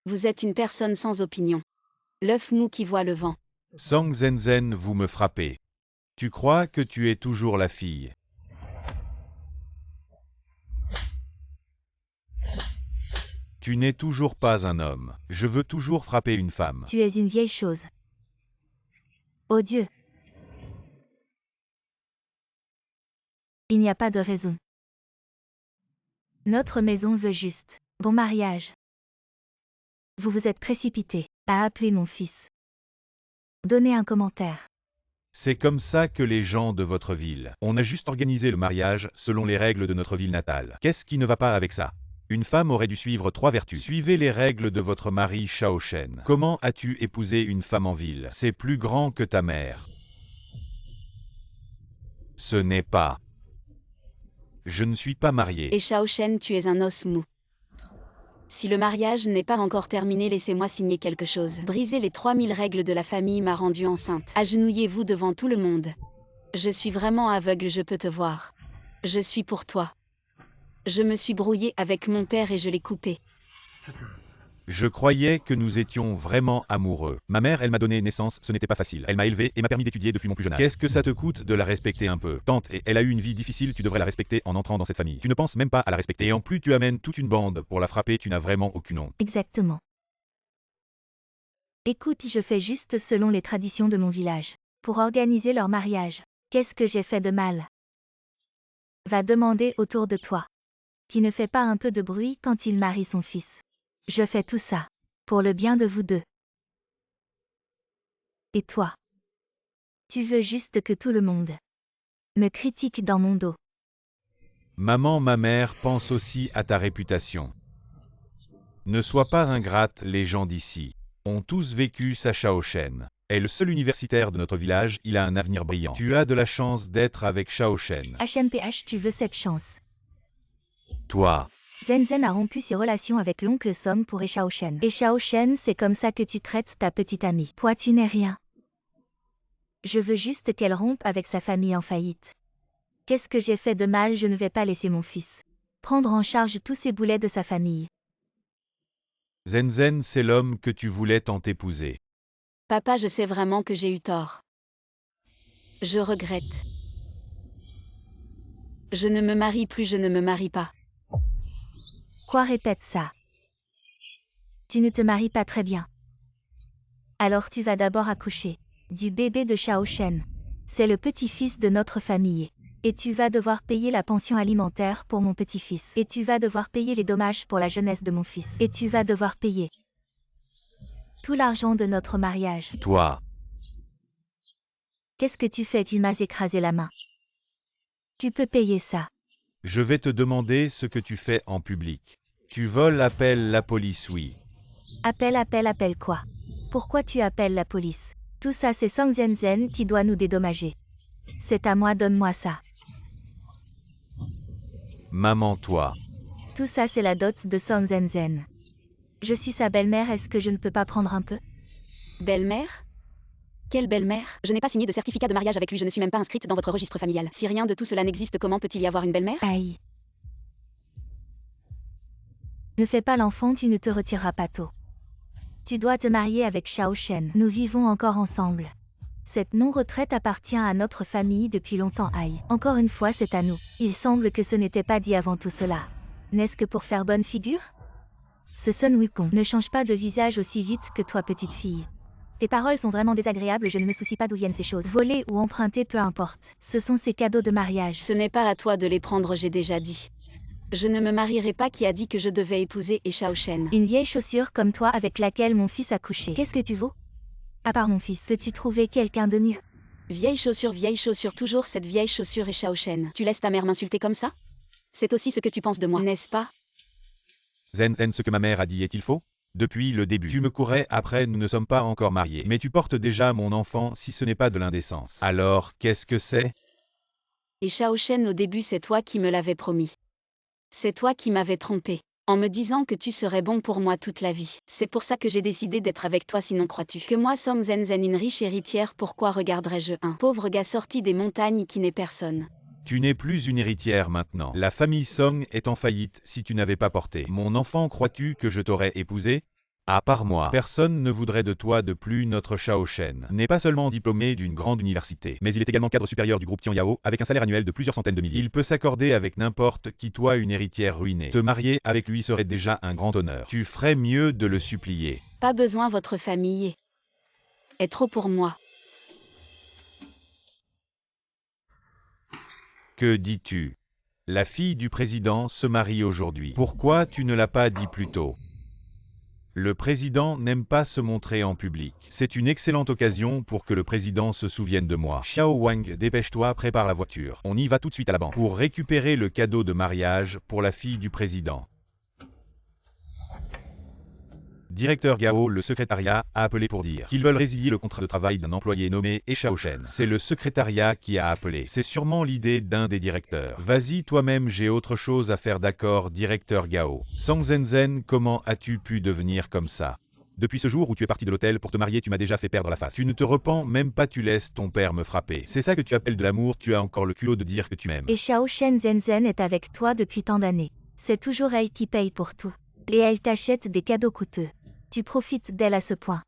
Vous êtes une personne sans opinion. L'œuf mou qui voit le vent. Song Zhenzen, vous me frappez. Tu crois que tu es toujours la fille? Tu n'es toujours pas un homme. Je veux toujours frapper une femme. Tu es une vieille chose. Oh Dieu! Il n'y a pas de raison. Notre maison veut juste. Bon mariage. Vous vous êtes précipité à appeler mon fils. Donnez un commentaire. C'est comme ça que les gens de votre ville. On a juste organisé le mariage selon les règles de notre ville natale. Qu'est-ce qui ne va pas avec ça? Une femme aurait dû suivre 3 vertus. Suivez les règles de votre mari Shao Shen. Comment as-tu épousé une femme en ville? C'est plus grand que ta mère. Ce n'est pas. Je ne suis pas marié. Et Shao Shen, tu es un os mou. Si le mariage n'est pas encore terminé, laissez-moi signer quelque chose. Briser les 3000 règles de la famille m'a rendue enceinte. Agenouillez-vous devant tout le monde. Je suis vraiment aveugle, je peux te voir. Je suis pour toi. Je me suis brouillée avec mon père et je l'ai coupé. Je croyais que nous étions vraiment amoureux. Ma mère, elle m'a donné naissance, ce n'était pas facile. Elle m'a élevé et m'a permis d'étudier depuis mon plus jeune âge. Qu'est-ce que ça te coûte de la respecter un peu? Tante, et elle a eu une vie difficile, tu devrais la respecter en entrant dans cette famille. Tu ne penses même pas à la respecter. Et en plus, tu amènes toute une bande pour la frapper, tu n'as vraiment aucune honte. Exactement. Écoute, je fais juste selon les traditions de mon village. Pour organiser leur mariage. Qu'est-ce que j'ai fait de mal? Va demander autour de toi. Qui ne fait pas un peu de bruit quand il marie son fils. Je fais tout ça. Pour le bien de vous deux. Et toi? Tu veux juste que tout le monde me critique dans mon dos. Maman, ma mère pense aussi à ta réputation. Ne sois pas ingrate, les gens d'ici ont tous vécu sa Shao Shen. est le seul universitaire de notre village, il a un avenir brillant. Tu as de la chance d'être avec Shao Shen. HMPH, tu veux cette chance. Toi, Zen a rompu ses relations avec l'oncle Song pour Shao Shen. Et Shao Shen, c'est comme ça que tu traites ta petite amie. Toi, tu n'es rien. Je veux juste qu'elle rompe avec sa famille en faillite. Qu'est-ce que j'ai fait de mal? Je ne vais pas laisser mon fils prendre en charge tous ces boulets de sa famille. Zen, c'est l'homme que tu voulais tant épouser. Papa, je sais vraiment que j'ai eu tort. Je regrette. Je ne me marie plus, je ne me marie pas. Quoi, répète ça? Tu ne te maries pas très bien. Alors tu vas d'abord accoucher du bébé de Shao Shen. C'est le petit-fils de notre famille. Et tu vas devoir payer la pension alimentaire pour mon petit-fils. Et tu vas devoir payer les dommages pour la jeunesse de mon fils. Et tu vas devoir payer tout l'argent de notre mariage. Toi, Qu'est-ce que tu fais? Tu m'as écrasé la main. Tu peux payer ça. je vais te demander ce que tu fais en public. Tu voles, appelle la police, oui. Appelle quoi? Pourquoi tu appelles la police? Tout ça, c'est Song Zen qui doit nous dédommager. C'est à moi, donne-moi ça. Maman, toi. Tout ça, c'est la dot de Song Zen. Je suis sa belle-mère, est-ce que je ne peux pas prendre un peu? Belle-mère? Quelle belle-mère? Je n'ai pas signé de certificat de mariage avec lui, je ne suis même pas inscrite dans votre registre familial. Si rien de tout cela n'existe, comment peut-il y avoir une belle-mère? Aïe. Ne fais pas l'enfant, tu ne te retireras pas tôt. Tu dois te marier avec Shao Shen. Nous vivons encore ensemble. Cette non-retraite appartient à notre famille depuis longtemps. Aïe. Encore une fois, c'est à nous. Il semble que ce n'était pas dit avant tout cela. N'est-ce que pour faire bonne figure? Ce Sun Wukong ne change pas de visage aussi vite que toi, petite fille. Tes paroles sont vraiment désagréables, je ne me soucie pas d'où viennent ces choses. Voler ou emprunter, peu importe. Ce sont ces cadeaux de mariage. Ce n'est pas à toi de les prendre, j'ai déjà dit. Je ne me marierai pas. Qui a dit que je devais épouser Shao Shen? Une vieille chaussure comme toi avec laquelle mon fils a couché. Qu'est-ce que tu vaux? À part mon fils, peux-tu trouver quelqu'un de mieux? Vieille chaussure, toujours cette vieille chaussure et Shao Shen. Tu laisses ta mère m'insulter comme ça? C'est aussi ce que tu penses de moi, n'est-ce pas? Zen, ce que ma mère a dit est-il faux? Depuis le début, tu me courais après, nous ne sommes pas encore mariés. Mais tu portes déjà mon enfant, si ce n'est pas de l'indécence. Alors, qu'est-ce que c'est? Et Shao Shen, au début, c'est toi qui me l'avais promis. C'est toi qui m'avais trompé, en me disant que tu serais bon pour moi toute la vie. C'est pour ça que j'ai décidé d'être avec toi, sinon crois-tu que moi Song Zen, une riche héritière, pourquoi regarderais-je un pauvre gars sorti des montagnes qui n'est personne? Tu n'es plus une héritière maintenant. La famille Song est en faillite si tu n'avais pas porté mon enfant. Crois-tu que je t'aurais épousé? À part moi, personne ne voudrait de toi de plus. Notre Shao Shen n'est pas seulement diplômé d'une grande université, mais il est également cadre supérieur du groupe Tianyao, avec un salaire annuel de plusieurs centaines de milliers. Il peut s'accorder avec n'importe qui. Toi, une héritière ruinée. Te marier avec lui serait déjà un grand honneur. Tu ferais mieux de le supplier. Pas besoin, votre famille est trop pour moi. Que dis-tu? La fille du président se marie aujourd'hui. Pourquoi tu ne l'as pas dit plus tôt? Le président n'aime pas se montrer en public. C'est une excellente occasion pour que le président se souvienne de moi. Xiao Wang, dépêche-toi, prépare la voiture. On y va tout de suite à la banque pour récupérer le cadeau de mariage pour la fille du président. Directeur Gao, le secrétariat, a appelé pour dire qu'ils veulent résilier le contrat de travail d'un employé nommé Shao Shen. C'est le secrétariat qui a appelé. C'est sûrement l'idée d'un des directeurs. Vas-y toi-même, j'ai autre chose à faire. D'accord, directeur Gao. Song Zen, comment as-tu pu devenir comme ça? Depuis ce jour où tu es parti de l'hôtel pour te marier, tu m'as déjà fait perdre la face. Tu ne te repens même pas, tu laisses ton père me frapper. C'est ça que tu appelles de l'amour? Tu as encore le culot de dire que tu m'aimes. Et Shao Shen Zen est avec toi depuis tant d'années. C'est toujours elle qui paye pour tout. Et elle t'achète des cadeaux coûteux. Tu profites d'elle à ce point.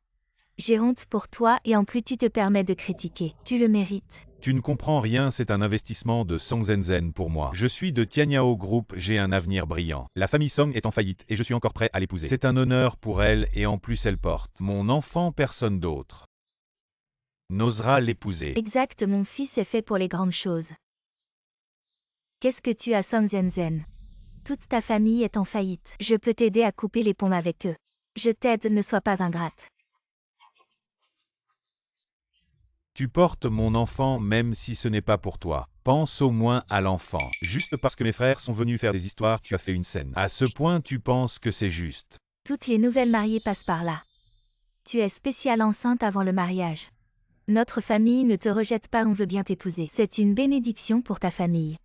J'ai honte pour toi et en plus tu te permets de critiquer. Tu le mérites. Tu ne comprends rien, c'est un investissement de Song Zen pour moi. Je suis de Tianyao Group, j'ai un avenir brillant. La famille Song est en faillite et je suis encore prêt à l'épouser. C'est un honneur pour elle et en plus elle porte mon enfant, personne d'autre n'osera l'épouser. Exact, mon fils est fait pour les grandes choses. Qu'est-ce que tu as, Song Zen? Toute ta famille est en faillite. Je peux t'aider à couper les ponts avec eux. Je t'aide, ne sois pas ingrate. Tu portes mon enfant même si ce n'est pas pour toi. Pense au moins à l'enfant. Juste parce que mes frères sont venus faire des histoires, tu as fait une scène. À ce point, tu penses que c'est juste. Toutes les nouvelles mariées passent par là. Tu es spéciale enceinte avant le mariage. Notre famille ne te rejette pas, on veut bien t'épouser. C'est une bénédiction pour ta famille.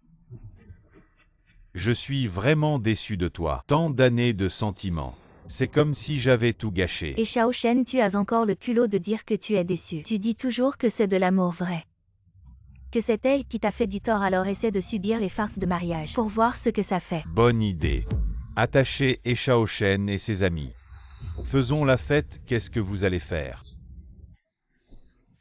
Je suis vraiment déçu de toi. Tant d'années de sentiments. C'est comme si j'avais tout gâché. Et Shao Shen, tu as encore le culot de dire que tu es déçu. Tu dis toujours que c'est de l'amour vrai. Que c'est elle qui t'a fait du tort, alors essaie de subir les farces de mariage pour voir ce que ça fait. Bonne idée. Attachez Shao Shen et ses amis. Faisons la fête, qu'est-ce que vous allez faire?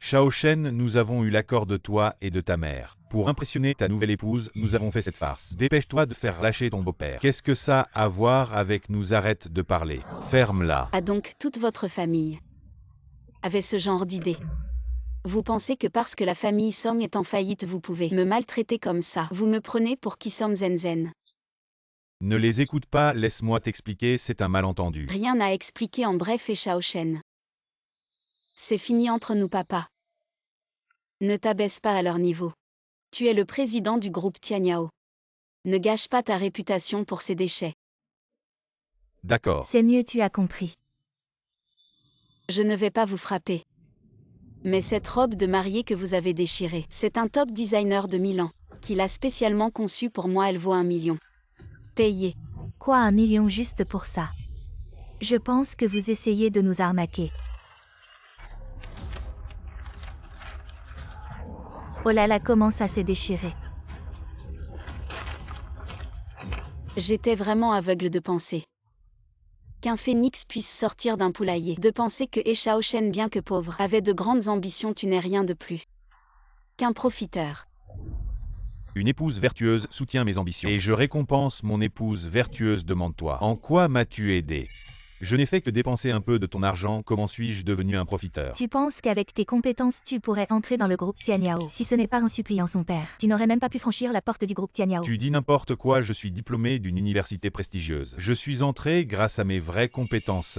Shao Shen, nous avons eu l'accord de toi et de ta mère. Pour impressionner ta nouvelle épouse, nous avons fait cette farce. Dépêche-toi de faire lâcher ton beau-père. Qu'est-ce que ça a à voir avec nous? Arrête de parler. Ferme-la. Ah donc, toute votre famille avait ce genre d'idée. Vous pensez que parce que la famille Song est en faillite, vous pouvez me maltraiter comme ça? Vous me prenez pour qui Song Zenzen? Ne les écoute pas, laisse-moi t'expliquer, c'est un malentendu. Rien à expliquer, en bref, et Shao Shen. C'est fini entre nous, papa. Ne t'abaisse pas à leur niveau. Tu es le président du groupe Tianyao. Ne gâche pas ta réputation pour ces déchets. D'accord. C'est mieux, tu as compris. Je ne vais pas vous frapper. Mais cette robe de mariée que vous avez déchirée, c'est un top designer de Milan, qui l'a spécialement conçue pour moi, elle vaut 1 million. Payez. Quoi, 1 million juste pour ça? Je pense que vous essayez de nous arnaquer. Oh là là, comment ça s'est déchiré? J'étais vraiment aveugle de penser qu'un phénix puisse sortir d'un poulailler. De penser que Shao Shen, bien que pauvre, avait de grandes ambitions. Tu n'es rien de plus qu'un profiteur. Une épouse vertueuse soutient mes ambitions. Et je récompense mon épouse vertueuse, demande-toi. En quoi m'as-tu aidé? Je n'ai fait que dépenser un peu de ton argent, comment suis-je devenu un profiteur? Tu penses qu'avec tes compétences tu pourrais entrer dans le groupe Tianyao? Si ce n'est pas en suppliant son père, tu n'aurais même pas pu franchir la porte du groupe Tianyao. Tu dis n'importe quoi, je suis diplômé d'une université prestigieuse. Je suis entré grâce à mes vraies compétences.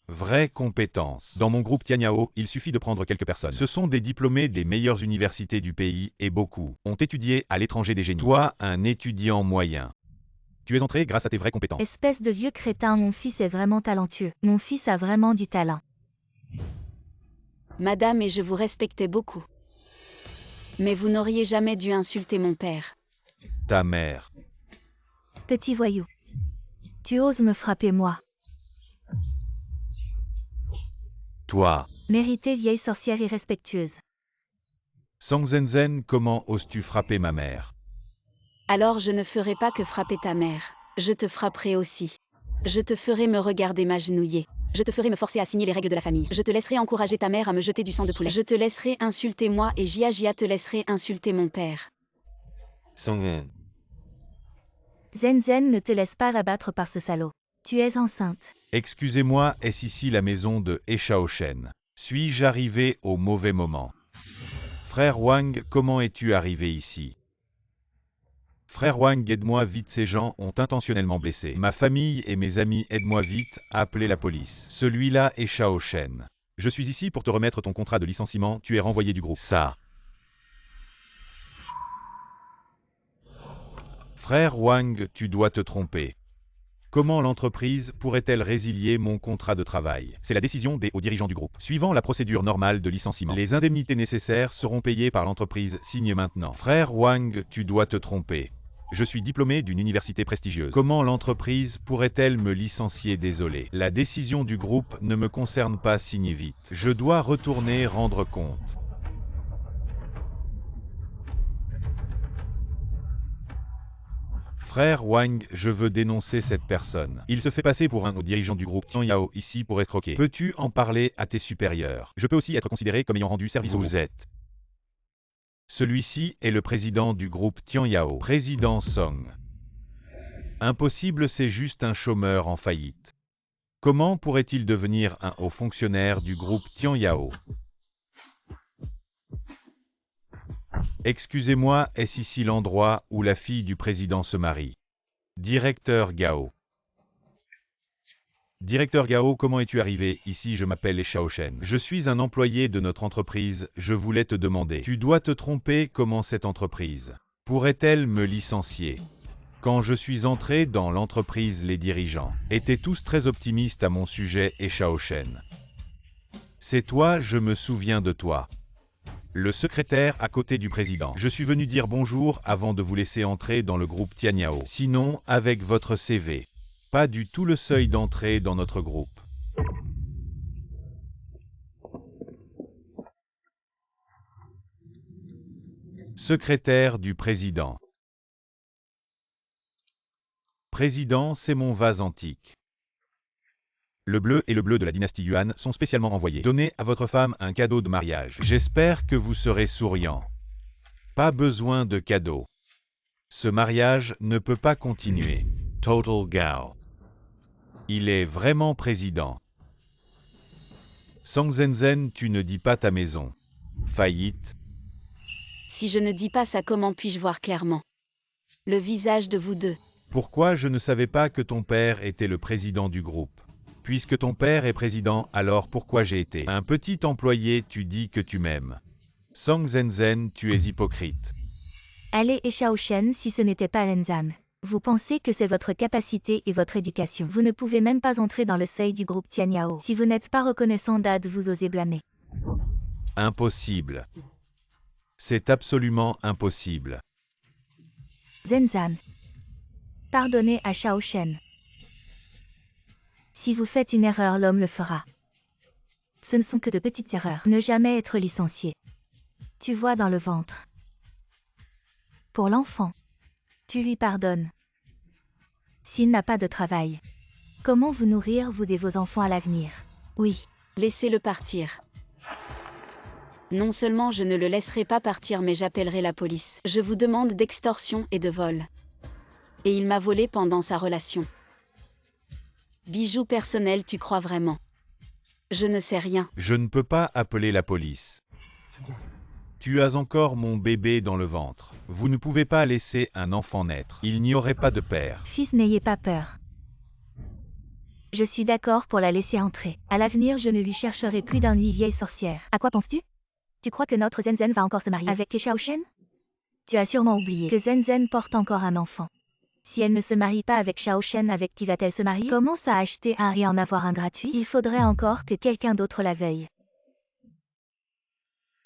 Vraies compétences. Dans mon groupe Tianyao, il suffit de prendre quelques personnes. Ce sont des diplômés des meilleures universités du pays et beaucoup ont étudié à l'étranger des génies. Toi, un étudiant moyen. Tu es entré grâce à tes vraies compétences. Espèce de vieux crétin, mon fils est vraiment talentueux. Mon fils a vraiment du talent. Madame, et je vous respectais beaucoup. Mais vous n'auriez jamais dû insulter mon père. Ta mère. Petit voyou. Tu oses me frapper, moi? Toi. Mérité, vieille sorcière irrespectueuse. Song Zenzen, comment oses-tu frapper ma mère? Alors je ne ferai pas que frapper ta mère. Je te frapperai aussi. Je te ferai me regarder m'agenouiller. Je te ferai me forcer à signer les règles de la famille. Je te laisserai encourager ta mère à me jeter du sang de poulet. Je te laisserai insulter moi et Jia te laisserai insulter mon père. Song. Zenzen, ne te laisse pas abattre par ce salaud. Tu es enceinte. Excusez-moi, est-ce ici la maison de Shao Shen? Suis-je arrivé au mauvais moment? Frère Wang, comment es-tu arrivé ici? Frère Wang, aide-moi vite, ces gens ont intentionnellement blessé ma famille et mes amis, aide-moi vite, appelez la police. Celui-là est Shao Shen. Je suis ici pour te remettre ton contrat de licenciement, tu es renvoyé du groupe. Ça. Frère Wang, tu dois te tromper. Comment l'entreprise pourrait-elle résilier mon contrat de travail? C'est la décision des hauts dirigeants du groupe. Suivant la procédure normale de licenciement, les indemnités nécessaires seront payées par l'entreprise. Signe maintenant. Frère Wang, tu dois te tromper. Je suis diplômé d'une université prestigieuse. Comment l'entreprise pourrait-elle me licencier? Désolé. La décision du groupe ne me concerne pas, signe vite. Je dois retourner rendre compte. Frère Wang, je veux dénoncer cette personne. Il se fait passer pour un haut dirigeant du groupe Tianyao ici pour escroquer. Peux-tu en parler à tes supérieurs? Je peux aussi être considéré comme ayant rendu service au groupe. Vous êtes. Celui-ci est le président du groupe Tianyao, président Song. Impossible, c'est juste un chômeur en faillite. Comment pourrait-il devenir un haut fonctionnaire du groupe Tianyao? Excusez-moi, est-ce ici l'endroit où la fille du président se marie? Directeur Gao. Directeur Gao, comment es-tu arrivé ici? Je m'appelle Shao Shen. Je suis un employé de notre entreprise, je voulais te demander. Tu dois te tromper, comment cette entreprise pourrait-elle me licencier? Quand je suis entré dans l'entreprise, les dirigeants étaient tous très optimistes à mon sujet, Shao Shen. C'est toi, je me souviens de toi. Le secrétaire à côté du président. Je suis venu dire bonjour avant de vous laisser entrer dans le groupe Tianyao. Sinon, avec votre CV. Pas du tout le seuil d'entrée dans notre groupe. Secrétaire du président. Président, c'est mon vase antique. Le bleu et le bleu de la dynastie Yuan sont spécialement envoyés. Donnez à votre femme un cadeau de mariage. J'espère que vous serez souriant. Pas besoin de cadeau. Ce mariage ne peut pas continuer. Total Gao. Il est vraiment président. Sang Zenzhen, tu ne dis pas ta maison. Faillite. Si je ne dis pas ça, comment puis-je voir clairement le visage de vous deux? Pourquoi je ne savais pas que ton père était le président du groupe? Puisque ton père est président, alors pourquoi j'ai été un petit employé? Tu dis que tu m'aimes. Sang Zenzhen, tu es hypocrite. Allez et Shaoshen si ce n'était pas Renzan. Vous pensez que c'est votre capacité et votre éducation. Vous ne pouvez même pas entrer dans le seuil du groupe Tianyao. Si vous n'êtes pas reconnaissant d'Ad, vous osez blâmer. Impossible. C'est absolument impossible. Zenzan. Pardonnez à Shaoshen. Si vous faites une erreur, l'homme le fera. Ce ne sont que de petites erreurs. Ne jamais être licencié. Tu vois dans le ventre. Pour l'enfant. Tu lui pardonnes. S'il n'a pas de travail. Comment vous nourrir, vous et vos enfants à l'avenir? Oui. Laissez-le partir. Non seulement je ne le laisserai pas partir, mais j'appellerai la police. Je vous demande d'extorsion et de vol. Et il m'a volé pendant sa relation. Bijoux personnels, tu crois vraiment? Je ne sais rien. Je ne peux pas appeler la police. Tu as encore mon bébé dans le ventre. Vous ne pouvez pas laisser un enfant naître. Il n'y aurait pas de père. Fils, n'ayez pas peur. Je suis d'accord pour la laisser entrer. À l'avenir, je ne lui chercherai plus d'ennui, vieille sorcière. À quoi penses-tu? Tu crois que notre Zenzhen va encore se marier avec Shaoshen? Tu as sûrement oublié que Zenzhen porte encore un enfant. Si elle ne se marie pas avec Shaoshen, avec qui va-t-elle se marier? Commence à acheter un et en avoir un gratuit. Il faudrait encore que quelqu'un d'autre la veuille.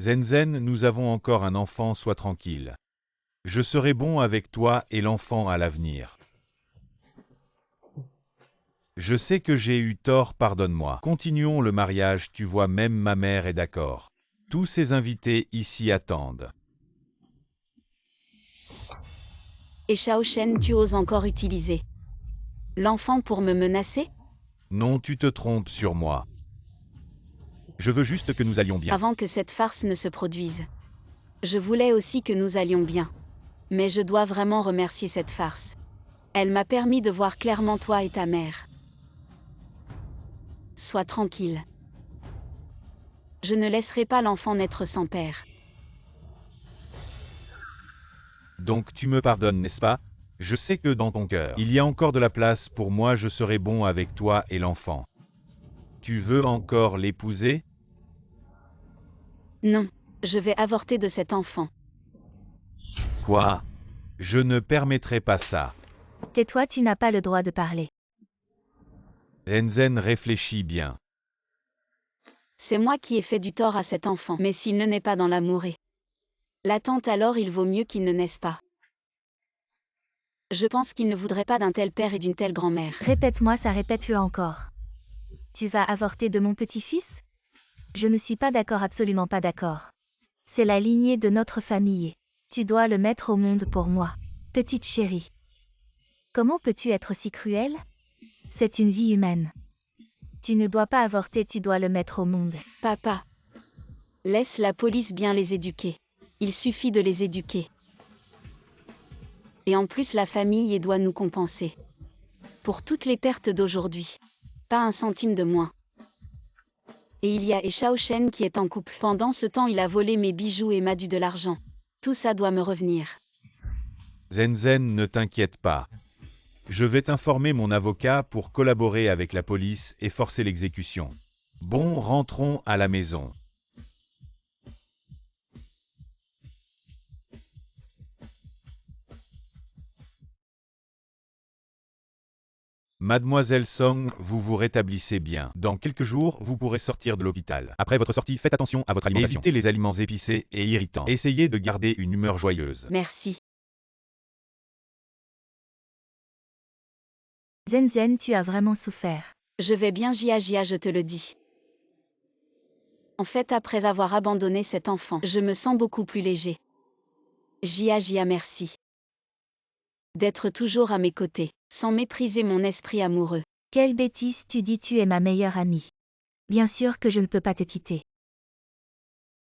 Zenzhen, nous avons encore un enfant, sois tranquille. Je serai bon avec toi et l'enfant à l'avenir. Je sais que j'ai eu tort, pardonne-moi. Continuons le mariage, tu vois, même ma mère est d'accord. Tous ces invités ici attendent. Et Shaoshen, tu oses encore utiliser l'enfant pour me menacer? Non, tu te trompes sur moi. Je veux juste que nous allions bien. Avant que cette farce ne se produise. Je voulais aussi que nous allions bien. Mais je dois vraiment remercier cette farce. Elle m'a permis de voir clairement toi et ta mère. Sois tranquille. Je ne laisserai pas l'enfant naître sans père. Donc tu me pardonnes, n'est-ce pas? Je sais que dans ton cœur, il y a encore de la place pour moi, je serai bon avec toi et l'enfant. Tu veux encore l'épouser? Non, je vais avorter de cet enfant. Quoi? Je ne permettrai pas ça. Tais-toi, tu n'as pas le droit de parler. Renzen réfléchit bien. C'est moi qui ai fait du tort à cet enfant. Mais s'il ne naît pas dans l'amour et l'attente, alors il vaut mieux qu'il ne naisse pas. Je pense qu'il ne voudrait pas d'un tel père et d'une telle grand-mère. Répète-moi ça, répète-le encore. Tu vas avorter de mon petit-fils? Je ne suis pas d'accord, absolument pas d'accord. C'est la lignée de notre famille. Tu dois le mettre au monde pour moi. Petite chérie. Comment peux-tu être si cruelle? C'est une vie humaine. Tu ne dois pas avorter, tu dois le mettre au monde. Papa. Laisse la police bien les éduquer. Il suffit de les éduquer. Et en plus la famille doit nous compenser. Pour toutes les pertes d'aujourd'hui. Pas un centime de moins. Et il y a Shaoshen qui est en couple. Pendant ce temps, il a volé mes bijoux et m'a dû de l'argent. Tout ça doit me revenir. Zenzhen, ne t'inquiète pas. Je vais t'informer mon avocat pour collaborer avec la police et forcer l'exécution. Bon, rentrons à la maison. Mademoiselle Song, vous vous rétablissez bien. Dans quelques jours, vous pourrez sortir de l'hôpital. Après votre sortie, faites attention à votre alimentation. Évitez les aliments épicés et irritants. Essayez de garder une humeur joyeuse. Merci. Zenzen, tu as vraiment souffert. Je vais bien Jia, je te le dis. En fait, après avoir abandonné cet enfant, je me sens beaucoup plus léger. Jia, merci. D'être toujours à mes côtés, sans mépriser mon esprit amoureux. Quelle bêtise, tu dis tu es ma meilleure amie. Bien sûr que je ne peux pas te quitter.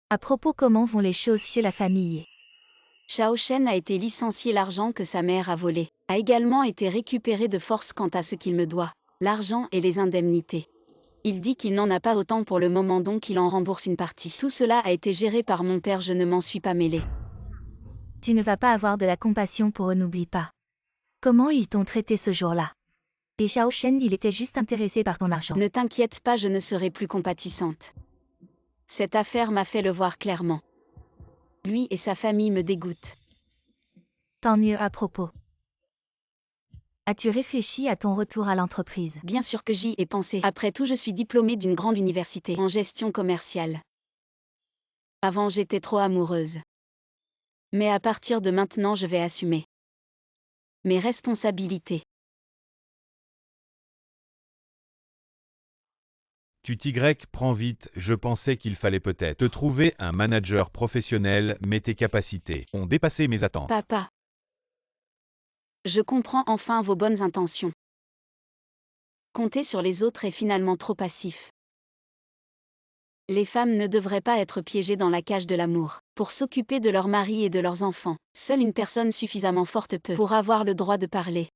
À propos, comment vont les choses chez la famille? Shao Shen a été licencié, l'argent que sa mère a volé a également été récupéré de force quant à ce qu'il me doit, l'argent et les indemnités. Il dit qu'il n'en a pas autant pour le moment, donc il en rembourse une partie. Tout cela a été géré par mon père, je ne m'en suis pas mêlée. Tu ne vas pas avoir de la compassion pour eux, n'oublie pas. Comment ils t'ont traité ce jour-là? Et Shao Shen, il était juste intéressé par ton argent. Ne t'inquiète pas, je ne serai plus compatissante. Cette affaire m'a fait le voir clairement. Lui et sa famille me dégoûtent. Tant mieux. À propos. As-tu réfléchi à ton retour à l'entreprise? Bien sûr que j'y ai pensé. Après tout, je suis diplômée d'une grande université en gestion commerciale. Avant, j'étais trop amoureuse. Mais à partir de maintenant, je vais assumer mes responsabilités. Tu prends vite, je pensais qu'il fallait peut-être te trouver un manager professionnel, mais tes capacités ont dépassé mes attentes. Papa. Je comprends enfin vos bonnes intentions. Compter sur les autres est finalement trop passif. Les femmes ne devraient pas être piégées dans la cage de l'amour. Pour s'occuper de leur mari et de leurs enfants, seule une personne suffisamment forte peut pour avoir le droit de parler.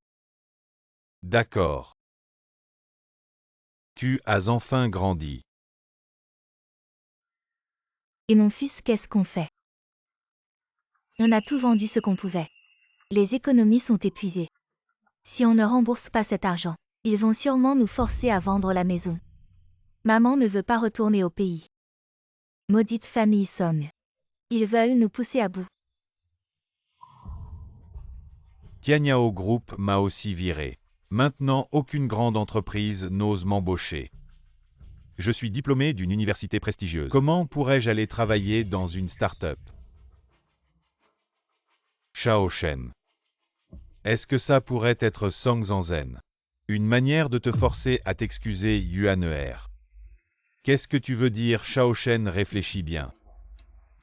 D'accord. Tu as enfin grandi. Et mon fils, qu'est-ce qu'on fait? On a tout vendu ce qu'on pouvait. Les économies sont épuisées. Si on ne rembourse pas cet argent, ils vont sûrement nous forcer à vendre la maison. Maman ne veut pas retourner au pays. Maudite famille Song. Ils veulent nous pousser à bout. Tianyao Group m'a aussi viré. Maintenant, aucune grande entreprise n'ose m'embaucher. Je suis diplômé d'une université prestigieuse. Comment pourrais-je aller travailler dans une start-up? Shao Shen. Est-ce que ça pourrait être Song Zanzen? Une manière de te forcer à t'excuser, Yuaner. Qu'est-ce que tu veux dire, Shao Shen? Réfléchis bien.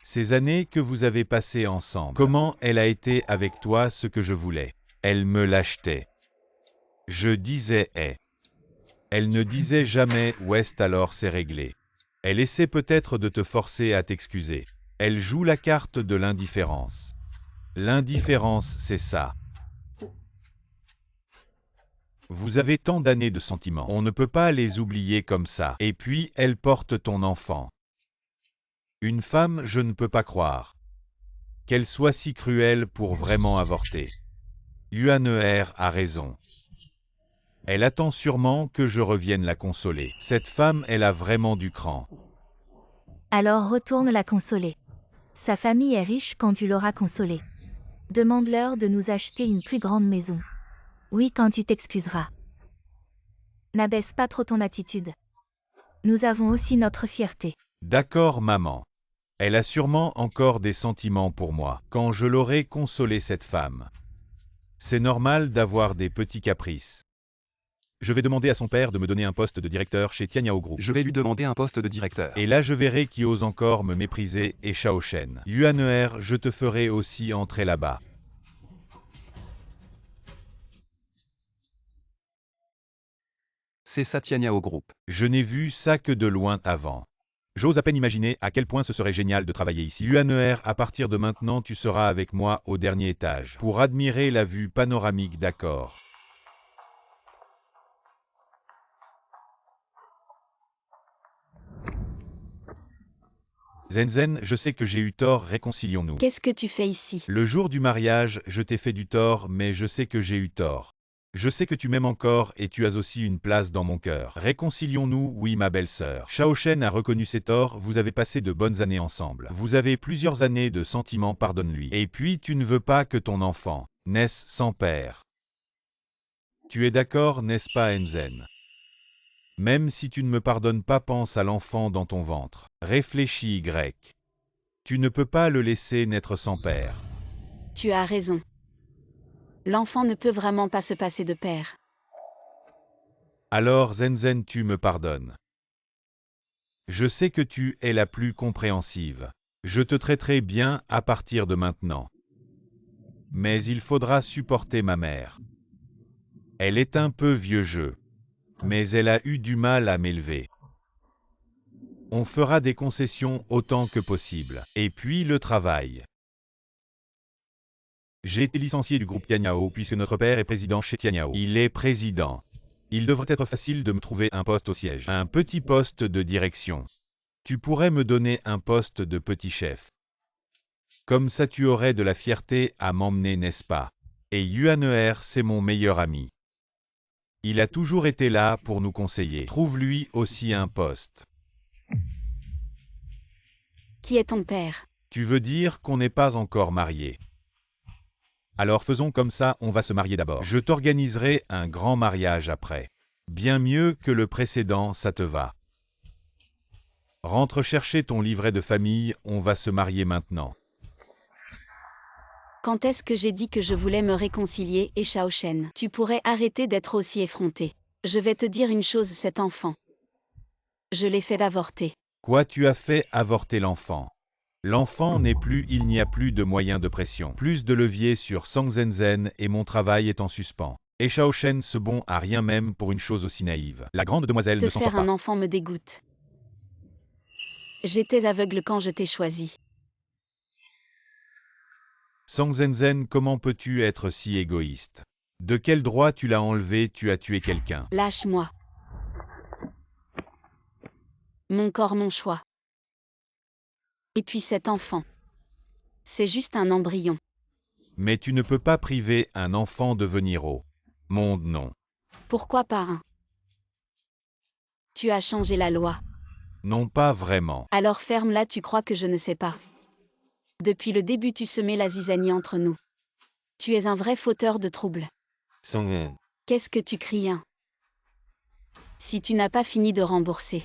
Ces années que vous avez passées ensemble, comment elle a été avec toi ce que je voulais? Elle me l'achetait. Je disais « eh ». Elle ne disait jamais « ouest », alors c'est réglé. Elle essaie peut-être de te forcer à t'excuser. Elle joue la carte de l'indifférence. L'indifférence, c'est ça. Vous avez tant d'années de sentiments, on ne peut pas les oublier comme ça. Et puis, elle porte ton enfant. Une femme, je ne peux pas croire qu'elle soit si cruelle pour vraiment avorter. Yuaner a raison. Elle attend sûrement que je revienne la consoler. Cette femme, elle a vraiment du cran. Alors retourne la consoler. Sa famille est riche quand tu l'auras consolée. Demande-leur de nous acheter une plus grande maison. Oui, quand tu t'excuseras. N'abaisse pas trop ton attitude. Nous avons aussi notre fierté. D'accord, maman. Elle a sûrement encore des sentiments pour moi, quand je l'aurai consolé cette femme. C'est normal d'avoir des petits caprices. Je vais demander à son père de me donner un poste de directeur chez Tianyao Group. Je vais lui demander un poste de directeur. Et là je verrai qui ose encore me mépriser et Shao Shen. Yuaner, je te ferai aussi entrer là-bas. C'est ça Tianyao Group. Je n'ai vu ça que de loin avant. J'ose à peine imaginer à quel point ce serait génial de travailler ici. Yuaner, à partir de maintenant tu seras avec moi au dernier étage pour admirer la vue panoramique, d'accord? Zenzen, je sais que j'ai eu tort, réconcilions-nous. Qu'est-ce que tu fais ici? Le jour du mariage, je t'ai fait du tort, mais je sais que j'ai eu tort. Je sais que tu m'aimes encore et tu as aussi une place dans mon cœur. Réconcilions-nous, oui ma belle-sœur. Shao Shen a reconnu ses torts, vous avez passé de bonnes années ensemble. Vous avez plusieurs années de sentiments, pardonne-lui. Et puis tu ne veux pas que ton enfant naisse sans père. Tu es d'accord, n'est-ce pas, Enzen? Même si tu ne me pardonnes pas, pense à l'enfant dans ton ventre. Réfléchis, Y. Tu ne peux pas le laisser naître sans père. Tu as raison. L'enfant ne peut vraiment pas se passer de père. Alors, Zenzen, tu me pardonnes. Je sais que tu es la plus compréhensive. Je te traiterai bien à partir de maintenant. Mais il faudra supporter ma mère. Elle est un peu vieux jeu. Mais elle a eu du mal à m'élever. On fera des concessions autant que possible. Et puis le travail. J'ai été licencié du groupe Tianyao puisque notre père est président chez Tianyao. Il est président. Il devrait être facile de me trouver un poste au siège. Un petit poste de direction. Tu pourrais me donner un poste de petit chef. Comme ça tu aurais de la fierté à m'emmener, n'est-ce pas? Et Yuaner, c'est mon meilleur ami. Il a toujours été là pour nous conseiller. Trouve-lui aussi un poste. Qui est ton père? Tu veux dire qu'on n'est pas encore mariés? Alors faisons comme ça, on va se marier d'abord. Je t'organiserai un grand mariage après. Bien mieux que le précédent, ça te va. Rentre chercher ton livret de famille, on va se marier maintenant. Quand est-ce que j'ai dit que je voulais me réconcilier, et Shaoshen? Tu pourrais arrêter d'être aussi effronté. Je vais te dire une chose, cet enfant. Je l'ai fait avorter. Quoi, tu as fait avorter l'enfant? L'enfant n'est plus, il n'y a plus de moyens de pression. Plus de levier sur Sang Zenzen et mon travail est en suspens. Et Shaoshen se bon à rien même pour une chose aussi naïve. La grande demoiselle Te ne s'en sort faire un pas. enfant me dégoûte. J'étais aveugle quand je t'ai choisi. Sang Zenzen, comment peux-tu être si égoïste? De quel droit tu l'as enlevé, tu as tué quelqu'un? Lâche-moi. Mon corps, mon choix. Et puis cet enfant. C'est juste un embryon. Mais tu ne peux pas priver un enfant de venir au monde, non. Pourquoi pas un? Tu as changé la loi. Non, pas vraiment. Alors ferme-la, tu crois que je ne sais pas. Depuis le début tu semais la zizanie entre nous. Tu es un vrai fauteur de troubles. Sang. Qu'est-ce que tu cries, hein? Si tu n'as pas fini de rembourser,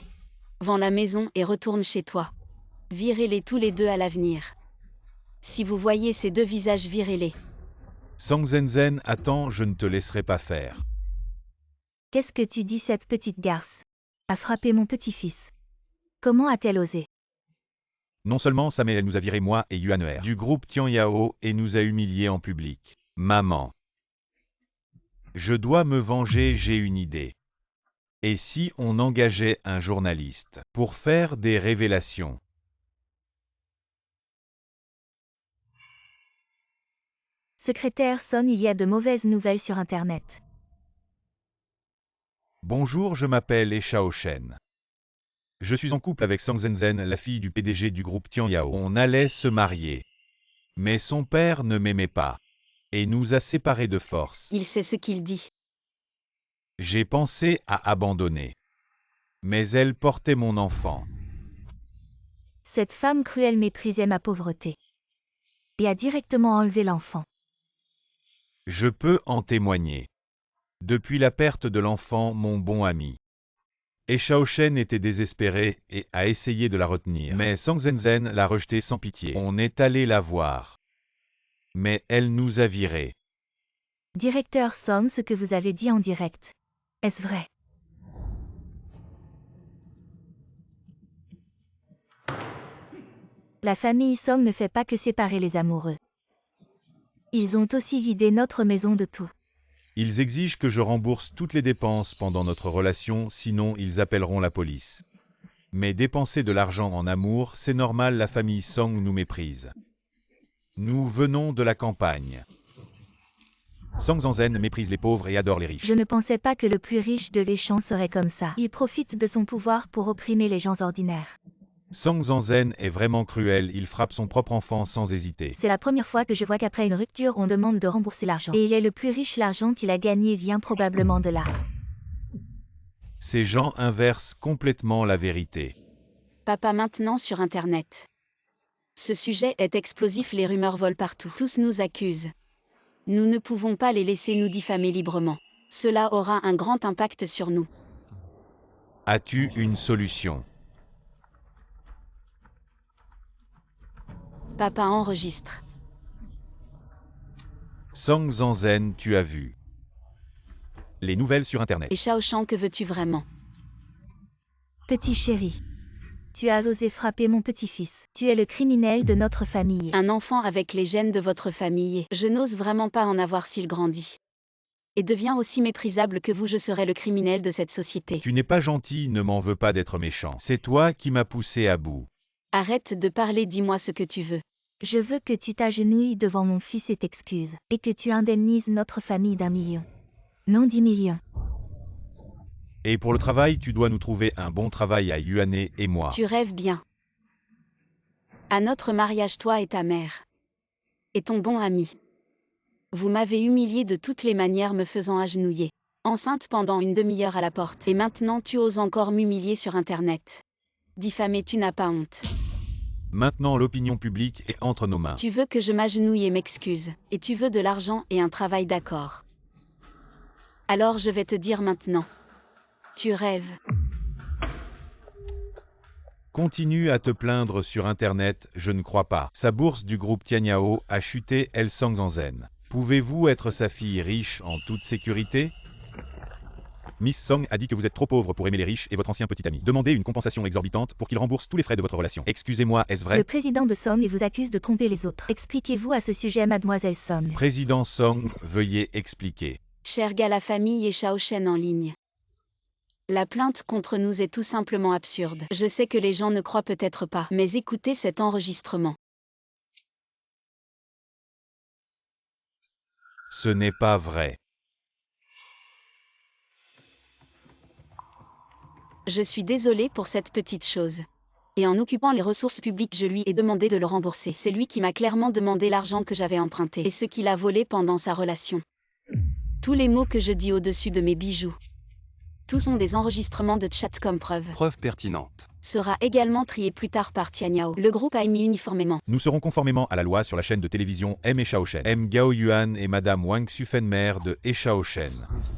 vends la maison et retourne chez toi. Virez-les tous les deux à l'avenir. Si vous voyez ces deux visages, virez-les. Sang Zenzen, attends, je ne te laisserai pas faire. Qu'est-ce que tu dis, cette petite garce a frappé mon petit-fils? Comment a-t-elle osé? Non seulement ça, mais elle nous a viré, moi et Yuaner, du groupe Tianyao et nous a humiliés en public. Maman. Je dois me venger, j'ai une idée. Et si on engageait un journaliste pour faire des révélations? Secrétaire Son, il y a de mauvaises nouvelles sur Internet. Bonjour, je m'appelle Eshaoshen. Je suis en couple avec Sang Zenzen, la fille du PDG du groupe Tianyao. On allait se marier. Mais son père ne m'aimait pas. Et nous a séparés de force. Il sait ce qu'il dit. J'ai pensé à abandonner. Mais elle portait mon enfant. Cette femme cruelle méprisait ma pauvreté. Et a directement enlevé l'enfant. Je peux en témoigner. Depuis la perte de l'enfant, mon bon ami. Et Shaoshen était désespéré et a essayé de la retenir. Mais Sang Zenzen l'a rejetée sans pitié. On est allé la voir. Mais elle nous a virés. Directeur Song, ce que vous avez dit en direct. Est-ce vrai? La famille Song ne fait pas que séparer les amoureux. Ils ont aussi vidé notre maison de tout. Ils exigent que je rembourse toutes les dépenses pendant notre relation, sinon ils appelleront la police. Mais dépenser de l'argent en amour, c'est normal, la famille Song nous méprise. Nous venons de la campagne. Sang Zenzen méprise les pauvres et adore les riches. Je ne pensais pas que le plus riche de l'échange serait comme ça. Il profite de son pouvoir pour opprimer les gens ordinaires. Sang Zenzen est vraiment cruel, il frappe son propre enfant sans hésiter. C'est la première fois que je vois qu'après une rupture, on demande de rembourser l'argent. Et il est le plus riche, l'argent qu'il a gagné vient probablement de là. Ces gens inversent complètement la vérité. Papa, maintenant sur Internet. Ce sujet est explosif, les rumeurs volent partout. Tous nous accusent. Nous ne pouvons pas les laisser nous diffamer librement. Cela aura un grand impact sur nous. As-tu une solution? Papa enregistre. Song Zanzen, tu as vu les nouvelles sur Internet. Et Shaoshan, que veux-tu vraiment? Petit chéri. Tu as osé frapper mon petit-fils. Tu es le criminel de notre famille. Un enfant avec les gènes de votre famille. Je n'ose vraiment pas en avoir s'il grandit. Et devient aussi méprisable que vous, je serai le criminel de cette société. Tu n'es pas gentil, ne m'en veux pas d'être méchant. C'est toi qui m'as poussé à bout. Arrête de parler, dis-moi ce que tu veux. Je veux que tu t'agenouilles devant mon fils et t'excuses, et que tu indemnises notre famille d'1 million. Non 10 millions. Et pour le travail, tu dois nous trouver un bon travail à Yuane et moi. Tu rêves bien. À notre mariage, toi et ta mère. Et ton bon ami. Vous m'avez humilié de toutes les manières, me faisant agenouiller. Enceinte pendant une demi-heure à la porte. Et maintenant tu oses encore m'humilier sur Internet. Diffamer, tu n'as pas honte. Maintenant l'opinion publique est entre nos mains. Tu veux que je m'agenouille et m'excuse. Et tu veux de l'argent et un travail, d'accord. Alors je vais te dire maintenant. Tu rêves. Continue à te plaindre sur Internet, je ne crois pas. Sa bourse du groupe Tianyao a chuté, elle Song Zanzen. Pouvez-vous être sa fille riche en toute sécurité? Miss Song a dit que vous êtes trop pauvre pour aimer les riches et votre ancien petit ami. Demandez une compensation exorbitante pour qu'il rembourse tous les frais de votre relation. Excusez-moi, est-ce vrai? Le président de Song vous accuse de tromper les autres. Expliquez-vous à ce sujet, mademoiselle Song. Président Song, veuillez expliquer. Cher gars, la famille et Shaoshan en ligne. La plainte contre nous est tout simplement absurde. Je sais que les gens ne croient peut-être pas, mais écoutez cet enregistrement. Ce n'est pas vrai. Je suis désolée pour cette petite chose. Et en occupant les ressources publiques, je lui ai demandé de le rembourser. C'est lui qui m'a clairement demandé l'argent que j'avais emprunté et ce qu'il a volé pendant sa relation. Tous les mots que je dis au-dessus de mes bijoux. Tous sont des enregistrements de chat comme preuve. Preuve pertinente. Sera également trié plus tard par Tianyao. Le groupe a émis uniformément. Nous serons conformément à la loi sur la chaîne de télévision M. Shaoshan. M. Gao Yuan et Madame Wang Xufen, mère de Shaoshan.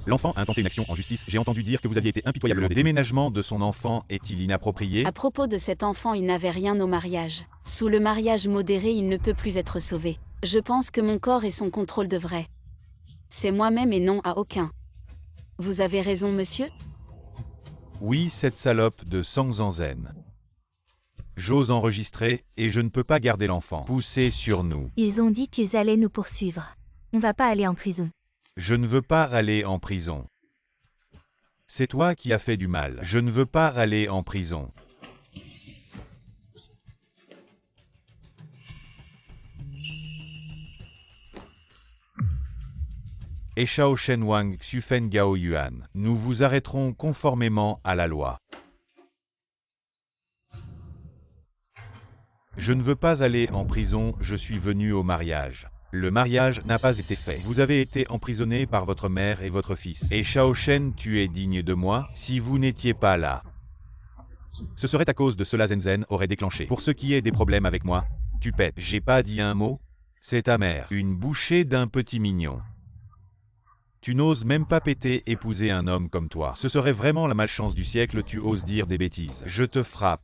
L'enfant a intenté une action en justice. J'ai entendu dire que vous aviez été impitoyable. Le déménagement de son enfant est-il inapproprié? À propos de cet enfant, il n'avait rien au mariage. Sous le mariage modéré, il ne peut plus être sauvé. Je pense que mon corps est son contrôle de vrai. C'est moi-même et non à aucun. Vous avez raison, monsieur? Oui, cette salope de Song Zanzen. J'ose enregistrer, et je ne peux pas garder l'enfant. Poussez sur nous. Ils ont dit qu'ils allaient nous poursuivre. On va pas aller en prison. Je ne veux pas aller en prison. C'est toi qui as fait du mal. Je ne veux pas aller en prison. Et Shaoshan Wang Xufen Gao Yuan, nous vous arrêterons conformément à la loi. Je ne veux pas aller en prison, je suis venu au mariage. Le mariage n'a pas été fait. Vous avez été emprisonné par votre mère et votre fils. Et Shaoshan, tu es digne de moi, si vous n'étiez pas là. Ce serait à cause de cela Zenzen aurait déclenché. Pour ce qui est des problèmes avec moi, tu pètes. J'ai pas dit un mot? C'est ta mère. Une bouchée d'un petit mignon. Tu n'oses même pas péter, épouser un homme comme toi. Ce serait vraiment la malchance du siècle, tu oses dire des bêtises. Je te frappe.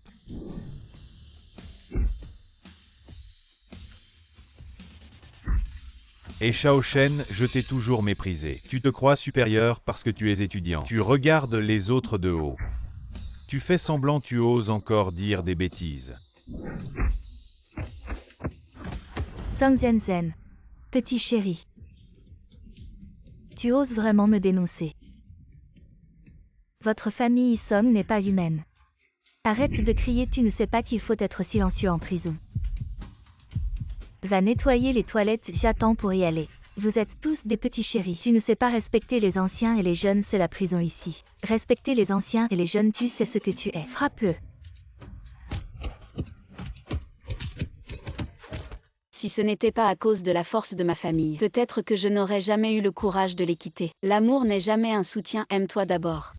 Et Shaoshan, je t'ai toujours méprisé. Tu te crois supérieur parce que tu es étudiant. Tu regardes les autres de haut. Tu fais semblant, tu oses encore dire des bêtises. Song Zanzen. Petit chéri. Tu oses vraiment me dénoncer. Votre famille Song n'est pas humaine. Arrête de crier, tu ne sais pas qu'il faut être silencieux en prison. Va nettoyer les toilettes, j'attends pour y aller. Vous êtes tous des petits chéris. Tu ne sais pas respecter les anciens et les jeunes, c'est la prison ici. Respecter les anciens et les jeunes, tu sais ce que tu es. Frappe-le. Si ce n'était pas à cause de la force de ma famille, peut-être que je n'aurais jamais eu le courage de les quitter. L'amour n'est jamais un soutien, aime-toi d'abord.